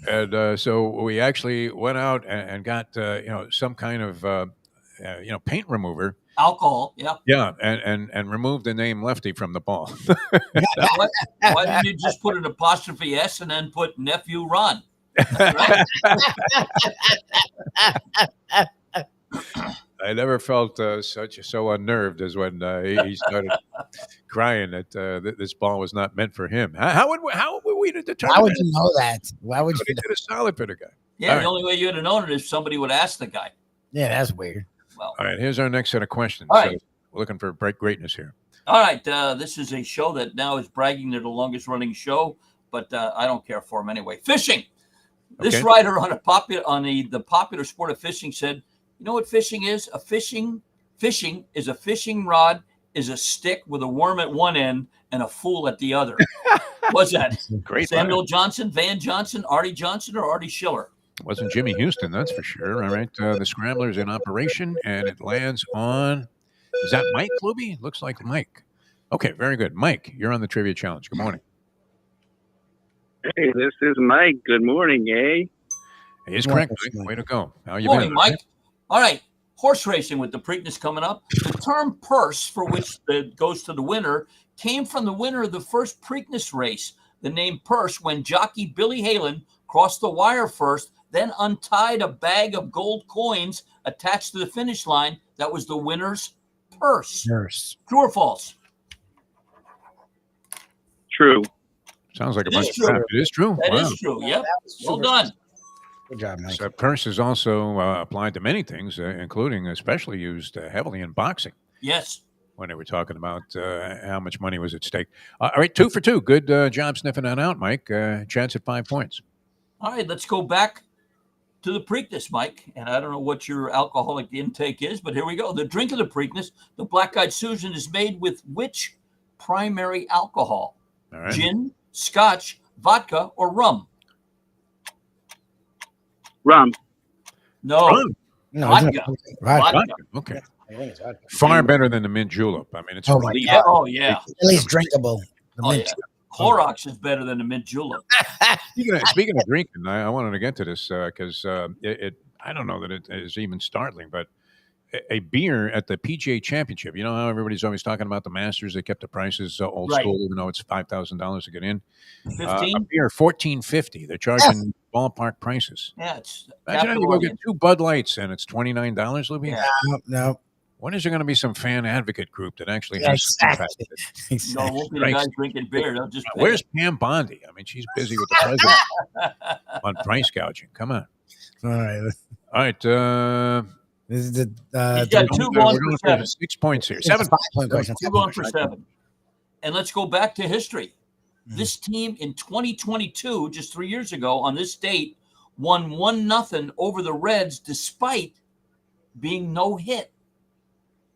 And so we actually went out and got, some kind of, paint remover. Alcohol, yeah. Yeah, and remove the name Lefty from the ball. Why didn't you just put an apostrophe S and then put nephew Ron? Right? I never felt so unnerved as when he started crying that this ball was not meant for him. How would we determine? Why would you know that? Why would you? He did a solid for the guy. Yeah, All the right. only way you'd have known it is somebody would ask the guy. Yeah, that's weird. Well, All right, here's our next set of questions. All right. We're looking for greatness here. all right. This is a show that now is bragging they're the longest running show, but I don't care for them anyway. Fishing. This Okay. writer on the popular sport of fishing said, "You know what fishing is? Fishing is a fishing rod is a stick with a worm at one end and a fool at the other." What's that? Great. Samuel Johnson, Van Johnson, Artie Johnson, or Artie Schiller? Wasn't Jimmy Houston, that's for sure. All right, the scrambler's in operation, and it lands on. Is that Mike Lubie? Looks like Mike. Okay, very good. Mike, you're on the trivia challenge. Good morning. Hey, this is Mike. Good morning, eh? He is Morning, correct. Mike. Mike. Way to go. How you Morning, been? Mike. All right. Horse racing with the Preakness coming up. The term purse, for which it goes to the winner, came from the winner of the first Preakness race. The name purse when jockey Billy Halen crossed the wire first, then untied a bag of gold coins attached to the finish line. That was the winner's purse. Nurse. True or false? True. Sounds like a It bunch is of true. crap. It is true. That Wow. is true. Yep. That was Well super- done. Good job, Mike. So purse is also applied to many things, including especially used heavily in boxing Yes. when they were talking about how much money was at stake. All right, 2 for 2. Good job sniffing that out, Mike. Chance at 5 points. All right. Let's go back to the Preakness, Mike. And I don't know what your alcoholic intake is, but here we go. The drink of the Preakness, the Black Eyed Susan, is made with which primary alcohol? All right. Gin, scotch, vodka, or rum? Rum. No. Rum. No, Vodka. it's not- vodka. Vodka. Okay. I think it's vodka. Far better than the mint julep. I mean, it's Oh, my really- God. Oh, yeah. At least drinkable. The Oh, mint- yeah. Clorox is better than the mint julep. Speaking of drinking, I wanted to get to this because I don't know that it is even startling, but a beer at the PGA Championship. You know how everybody's always talking about the Masters? They kept the prices old Right. school, even though it's $5,000 to get in. A 15? beer $14.50. They're charging ballpark prices. Yeah, it's Imagine how you go get 2 Bud Lights and it's $29, Lubie. Yeah. No. When is there going to be some fan advocate group that actually Yeah, has some impact? exactly. No, it Exactly. won't be the guys drinking beer. They'll just pay Where's it. Pam Bondi? I mean, she's busy with the president on price gouging. Come on. All right. All right. This is the He's got two going We're for going 7. 6 points here. it's a 7 5-point question. Two going for 7. And let's go back to history. Mhm. This team in 2022, just 3 years ago, on this date, won 1-0 over the Reds despite being no hit.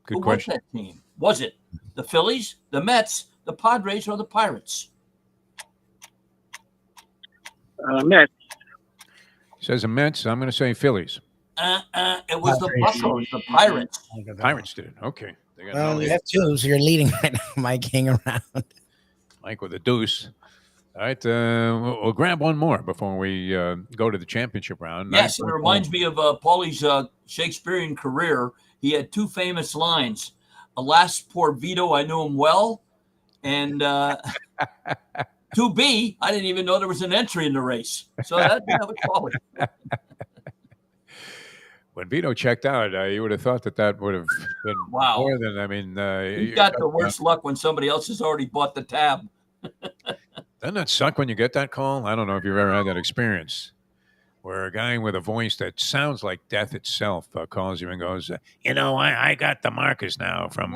Good Who question. was that team? Was it the Phillies, the Mets, the Padres, or the Pirates? Mets. Says the Mets. I'm going to say Phillies. It was the Padres. Buccos, the Pirates. Pirates did it. Okay. They got Well, no you lead. have 2, so you're leading right now, Mike. Hang around. Mike with a deuce. All right. We'll grab one more before we go to the championship round. Yes, it reminds me of Paulie's Shakespearean career. He had 2 famous lines. Alas, poor Vito, I knew him well. And 2B, I didn't even know there was an entry in the race. So that was Paulie. When Vito checked out, you would have thought that would have been Wow. more than, I mean, He's got the worst luck when somebody else has already bought the tab. Doesn't that suck when you get that call? I don't know if you've ever had that experience where a guy with a voice that sounds like death itself calls you and goes, I got the Marcus now from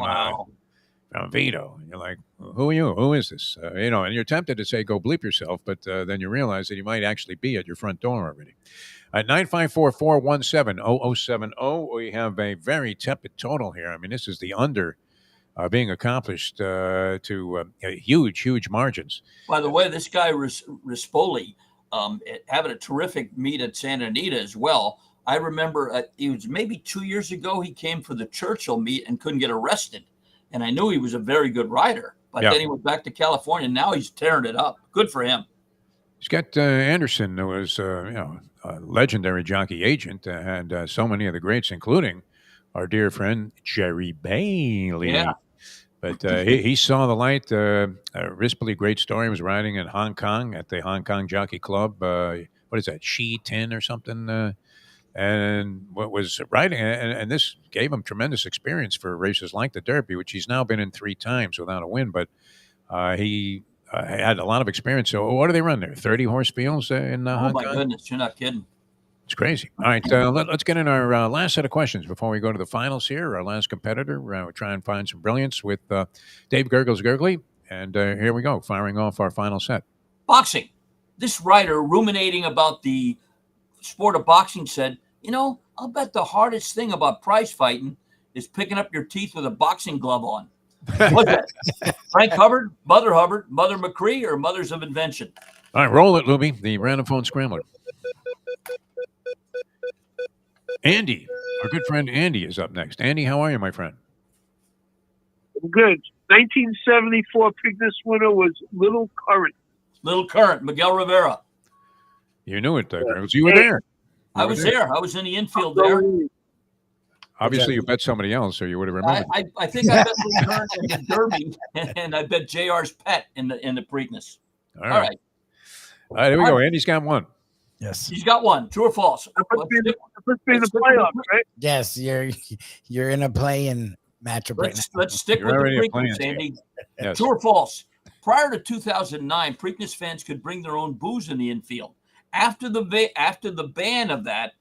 Vito. And you're like, who are you? Who is this? And you're tempted to say, go bleep yourself, but then you realize that you might actually be at your front door already. At 954-417-0070, we have a very tepid total here. I mean, this is the under being accomplished to huge margins. By the way, this guy Rispoli having a terrific meet at Santa Anita as well. I remember it was maybe 2 years ago he came for the Churchill meet and couldn't get arrested. And I knew he was a very good rider. But then he went back to California. And now he's tearing it up. Good for him. He's got Anderson, who was a legendary jockey agent, and so many of the greats, including our dear friend Jerry Bailey. Yeah. But he saw the light. Rispoli, great story. He was riding in Hong Kong at the Hong Kong Jockey Club. What is that, She 10 or something? And what was riding, and this gave him tremendous experience for races like the Derby, which he's now been in 3 times without a win. But he had a lot of experience. So what do they run there? 30 horse fields in Hong Kong? Oh, my goodness. You're not kidding. It's crazy. All right, let's get in our last set of questions before we go to the finals here. Our last competitor. We'll try and find some brilliance with Dave Gurggles Gergely. And here we go, firing off our final set. Boxing. This writer, ruminating about the sport of boxing, said, I'll bet the hardest thing about prize fighting is picking up your teeth with a boxing glove on. What's that? Frank Hubbard, Mother McCree, or Mothers of Invention? All right, roll it, Lubie, the random phone scrambler. Andy, our good friend Andy is up next. Andy, how are you, my friend? Good. 1974 Preakness winner was Little Current. Little Current, Miguel Rivera. You knew it, Gurggles. You were there. I was there. I was in the infield there. Obviously, you bet somebody else, so you would have remembered. I think I bet Little Current in the Derby, and I bet JR's pet in the Preakness. All right. All right, here we go. Andy's got one. Yes. He's got one. True or false? Let's be in the playoffs, right? Yes, you're in a play-in matchup right now. Let's stick with the Preakness, Andy. Yes. True or false? Prior to 2009, Preakness fans could bring their own booze in the infield. After the ban of that,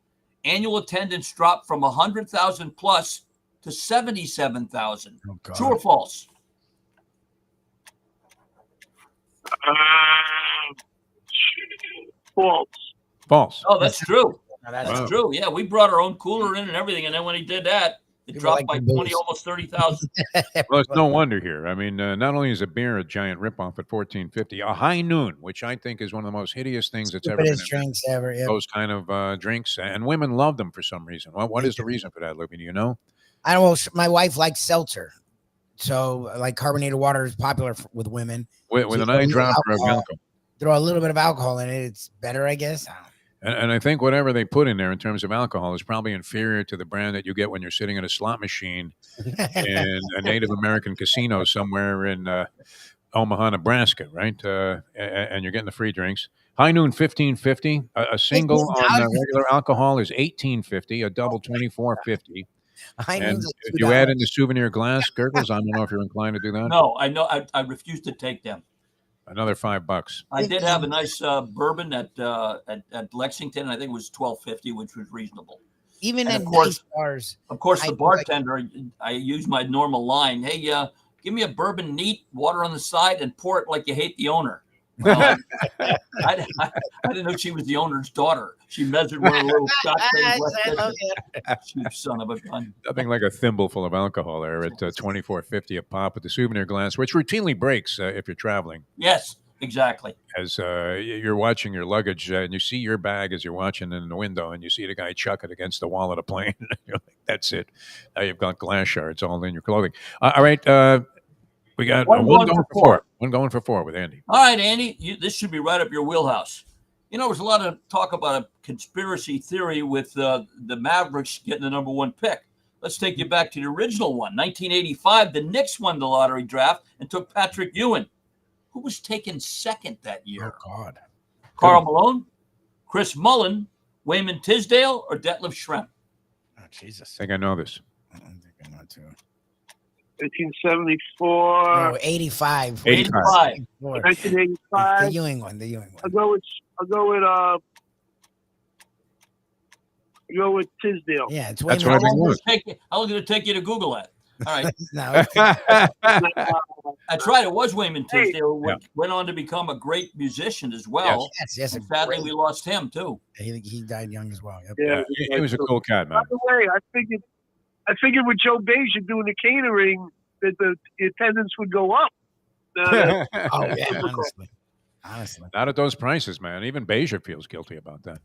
annual attendance dropped from 100,000 plus to 77,000. Oh, True or false? False. False. Oh, that's true. That's true. Yeah, we brought our own cooler in and everything, and then when he did that, it dropped by 20, almost 30,000. Well, it's no wonder here. I mean, not only is a beer a giant ripoff at $14.50, a High Noon, which I think is one of the most hideous things that's ever been. Drinks ever. Yep. Those kind of drinks, and women love them for some reason. What is the reason for that, Lubie? Do you know? I don't know. My wife likes seltzer, so like carbonated water is popular with women. With an eyedropper of alcohol. Throw a little bit of alcohol in it. It's better, I guess. And I think whatever they put in there in terms of alcohol is probably inferior to the brand that you get when you're sitting at a slot machine in a Native American casino somewhere in Omaha, Nebraska, right? And you're getting the free drinks. High Noon, $15.50. A single on regular alcohol is $18.50. A double, $24.50. And if you add in the souvenir glass, Gurggles, I don't know if you're inclined to do that. No, I know. I refuse to take them. Another $5. I did have a nice bourbon at Lexington. I think it was $12.50, which was reasonable. Even and at nice bars. Of course, the bartender, I used my normal line. Hey, give me a bourbon neat, water on the side, and pour it like you hate the owner. Well, I didn't know she was the owner's daughter. She measured one of the little Scotch things. You son of a gun. Nothing like a thimble full of alcohol there at $24.50 a pop with the souvenir glass, which routinely breaks if you're traveling. Yes, exactly. As you're watching your luggage and you see your bag as you're watching in the window and you see the guy chuck it against the wall of the plane. You're like, that's it. Now you've got glass shards all in your clothing. All right. We got one going for four. One going for four with Andy. All right, Andy. This should be right up your wheelhouse. There's a lot of talk about a conspiracy theory with the Mavericks getting the number one pick. Let's take you back to the original one. 1985, the Knicks won the lottery draft and took Patrick Ewing. Who was taken second that year? Oh, God. Karl Malone, Chris Mullin, Wayman Tisdale, or Detlef Schrempf? Oh, Jesus. I think I know this. I don't think I know, too. 1974. No, 85. 1985. The Ewing one. I'll go with Tisdale. Yeah, it's that's what I think. How long did it take you to Google that? All right. No. That's right. It was Wayman Tisdale. Went on to become a great musician as well. Yes. And sadly, we lost him too. He died young as well. Yep. Yeah, he was a cool cat, man. By the way, I figured with Joe Beja doing the catering that the attendance would go up. Oh yeah, honestly. Not at those prices, man. Even Beja feels guilty about that.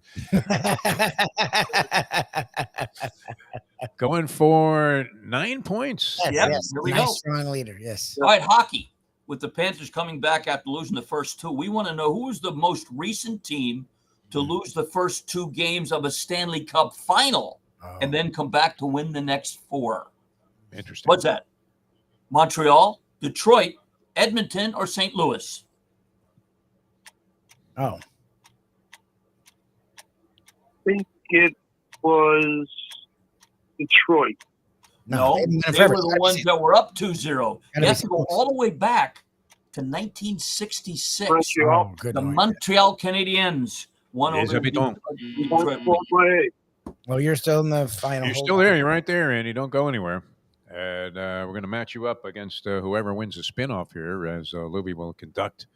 Going for 9 points. Yes. Here we nice, go. Strong leader. Yes. All right, hockey. With the Panthers coming back after losing the first two, we want to know who was the most recent team to lose the first two games of a Stanley Cup final and then come back to win the next four. Interesting. What's that? Montreal, Detroit, Edmonton, or St. Louis? Oh. I think it was Detroit. No, they were the ones that were up 2-0. You have to go all the way back to 1966. Montreal. The Montreal Canadiens One Les over habitants. Detroit. Well, you're still in the final. You're hold still on. there. You're right there, Andy. Don't go anywhere. And we're going to match you up against whoever wins the spinoff here, as Lubie will conduct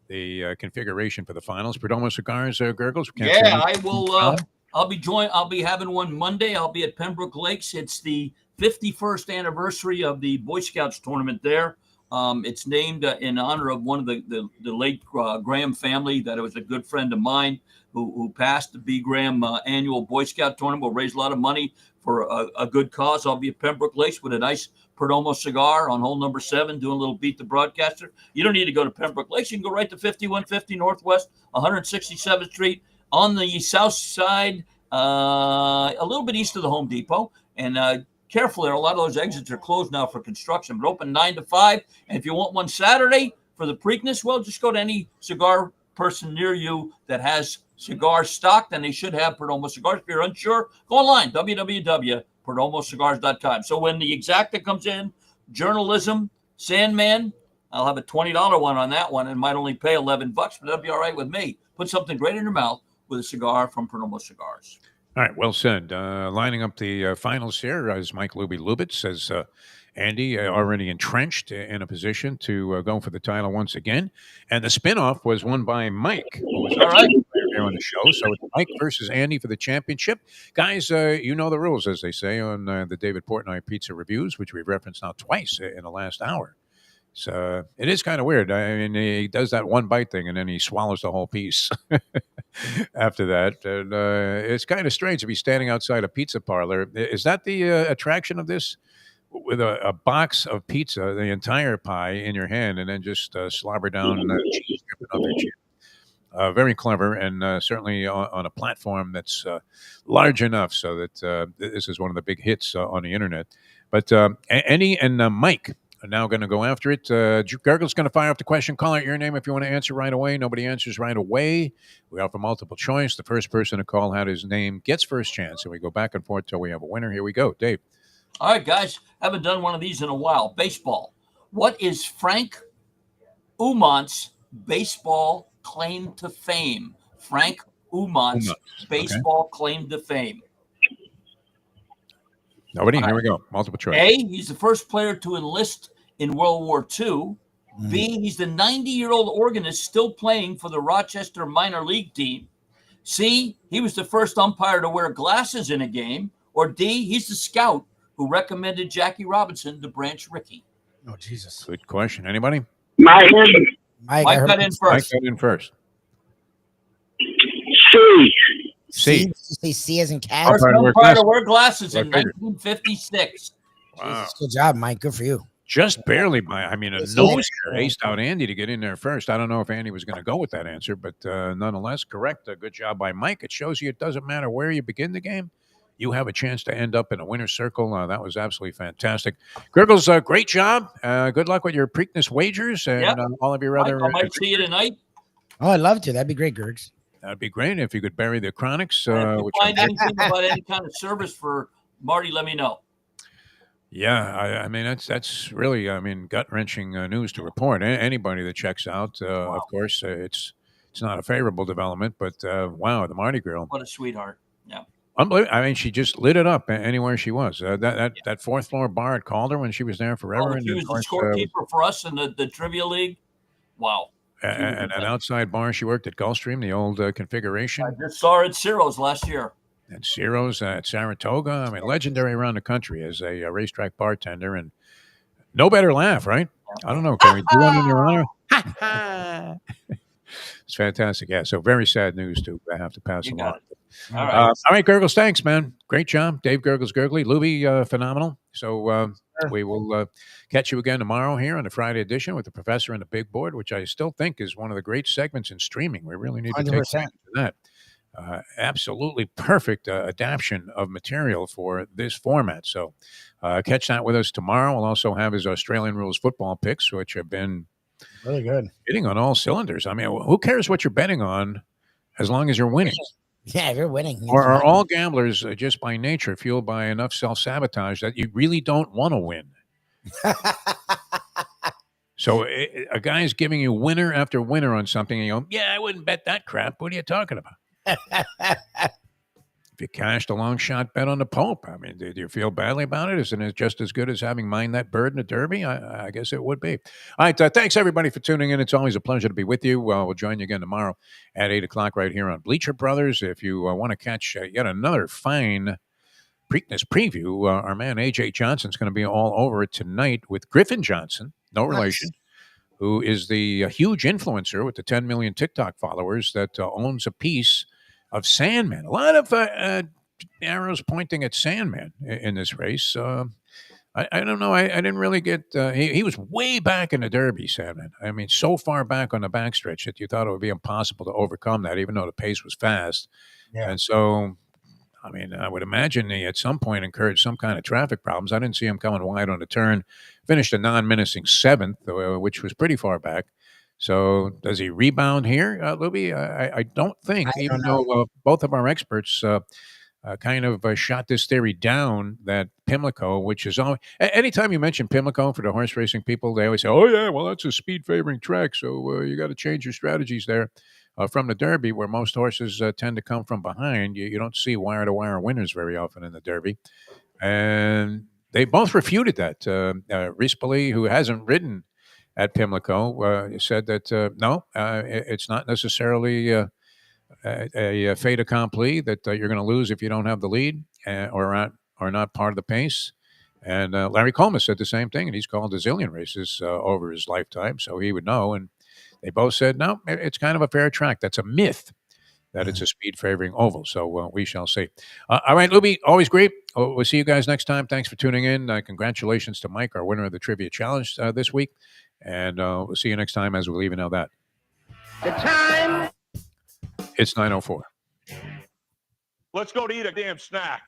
the configuration for the finals. Perdomo Cigars, Gurggles. Yeah, I will. I'll be having one Monday. I'll be at Pembroke Lakes. It's the 51st anniversary of the Boy Scouts tournament there. It's named in honor of one of the late Graham family. That it was a good friend of mine who passed. The B. Graham annual Boy Scout tournament will raise a lot of money for a good cause. I'll be at Pembroke Lakes with a nice Perdomo cigar on hole number 7, doing a little Beat the Broadcaster. You don't need to go to Pembroke Lakes. You can go right to 5150 Northwest 167th Street on the south side, a little bit east of the Home Depot. And careful there, a lot of those exits are closed now for construction, but open 9 to 5. And if you want one Saturday for the Preakness, well, just go to any cigar person near you that has cigars stocked, and they should have Perdomo cigars. If you're unsure, go online, www.perdomocigars.com. So when the Exacta comes in, journalism, Sandman, I'll have a $20 one on that one and might only pay $11, but that'll be all right with me. Put something great in your mouth with a cigar from Perdomo Cigars. All right, well said. Lining up the finals here is Mike Lubie Lubitz, says Andy, already entrenched in a position to go for the title once again. And the spinoff was won by Mike, who was all right here on the show. So it's Mike versus Andy for the championship. Guys, you know the rules, as they say on the David Portnoy Pizza Reviews, which we've referenced now twice in the last hour. So it is kind of weird. I mean, he does that one bite thing and then he swallows the whole piece after that. And it's kind of strange to be standing outside a pizza parlor. Is that the attraction of this? With a box of pizza, the entire pie in your hand, and then just slobber down cheese dripping off your chin. Very clever, and certainly on a platform that's large enough so that this is one of the big hits on the internet. But Andy and Mike are now going to go after it. Gurggle's going to fire up the question. Call out your name if you want to answer right away. Nobody answers right away. We offer multiple choice. The first person to call out his name gets first chance, and we go back and forth till we have a winner. Here we go. Dave. All right, guys. Haven't done one of these in a while. Baseball. What is Frank Umont's baseball claim to fame? Frank Umont's baseball claim to fame. Nobody? Here we go. Multiple choice. A, he's the first player to enlist in World War II. B, he's the 90-year-old organist still playing for the Rochester minor league team. C, he was the first umpire to wear glasses in a game. Or D, he's the scout who recommended Jackie Robinson to Branch Rickey. Oh, Jesus. Good question. Anybody? Mike Mike got in first. Mike got in first. C. C. Say C as in cat. First umpire to wear glasses in 1956. Wow. Good job, Mike. Good for you. Just barely by, I mean, a nose aced out Andy to get in there first. I don't know if Andy was going to go with that answer, but nonetheless, correct. Good job by Mike. It shows you it doesn't matter where you begin the game. You have a chance to end up in a winner's circle. That was absolutely fantastic. Gurggles, great job. Good luck with your Preakness wagers and all of your other. I might see you tonight. Oh, I'd love to. That'd be great, Gurgs. That'd be great if you could bury the Chronics. If you find anything about any kind of service for Marty, let me know. Yeah, I mean that's really gut wrenching news to report. Anybody that checks out, of course, it's not a favorable development, but wow, the Marty girl, what a sweetheart. Yeah. Unbelievable. I mean, she just lit it up anywhere she was. That fourth floor bar at Calder when she was there forever. She was the scorekeeper for us in the trivia league. Wow. And an outside bar she worked at Gulfstream, the old configuration. I just saw her at Ciro's last year. At Ciro's at Saratoga. I mean, legendary around the country as a racetrack bartender, and no better laugh, right? I don't know. Can we do one in your honor? It's fantastic. Yeah. So very sad news to have to pass along. All right, Gurggles, thanks, man. Great job. Dave Gurggles Gergely. Lubie, phenomenal. So we will catch you again tomorrow here on the Friday edition with the Professor and the Big Board, which I still think is one of the great segments in streaming. We really need to take advantage of that. Absolutely perfect adaptation of material for this format. So catch that with us tomorrow. We'll also have his Australian rules football picks, which have been really good, hitting on all cylinders. I mean, who cares what you're betting on as long as you're winning? Yeah, if you're winning. Or are all gamblers just by nature fueled by enough self-sabotage that you really don't want to win? So a guy's giving you winner after winner on something, and you go, yeah, I wouldn't bet that crap. What are you talking about? If you cashed a long shot bet on the Pope, I mean, did you feel badly about it? Isn't it just as good as having mined that bird in the Derby? I guess it would be. All right. Thanks, everybody, for tuning in. It's always a pleasure to be with you. We'll join you again tomorrow at 8 o'clock right here on Bleacher Brothers. If you want to catch yet another fine Preakness preview, our man A.J. Johnson's going to be all over it tonight with Griffin Johnson, no relation, who is the huge influencer with the 10 million TikTok followers that owns a piece of Sandman. A lot of arrows pointing at Sandman in this race. I don't know. I didn't really get. He was way back in the Derby, Sandman. I mean, so far back on the backstretch that you thought it would be impossible to overcome that, even though the pace was fast. Yeah. And so, I mean, I would imagine he at some point incurred some kind of traffic problems. I didn't see him coming wide on the turn. Finished a non-menacing 7th, which was pretty far back. So does he rebound here, Lubie? I don't think, even though both of our experts kind of shot this theory down that Pimlico, which is always, anytime you mention Pimlico for the horse racing people, they always say, oh, yeah, well, that's a speed favoring track. So you got to change your strategies there. From the Derby, where most horses tend to come from behind, you don't see wire-to-wire winners very often in the Derby. And they both refuted that. Rispoli, who hasn't ridden at Pimlico, said that, no, it's not necessarily a fait accompli that you're going to lose if you don't have the lead or not part of the pace. And Larry Coleman said the same thing, and he's called a zillion races over his lifetime, so he would know. And they both said, no, it's kind of a fair track. That's a myth that it's a speed favoring oval. So we shall see. All right, Lubie, always great. We'll see you guys next time. Thanks for tuning in. Congratulations to Mike, our winner of the Trivia Challenge this week. And we'll see you next time as we leave you know that. The time. It's 9:04. Let's go to eat a damn snack.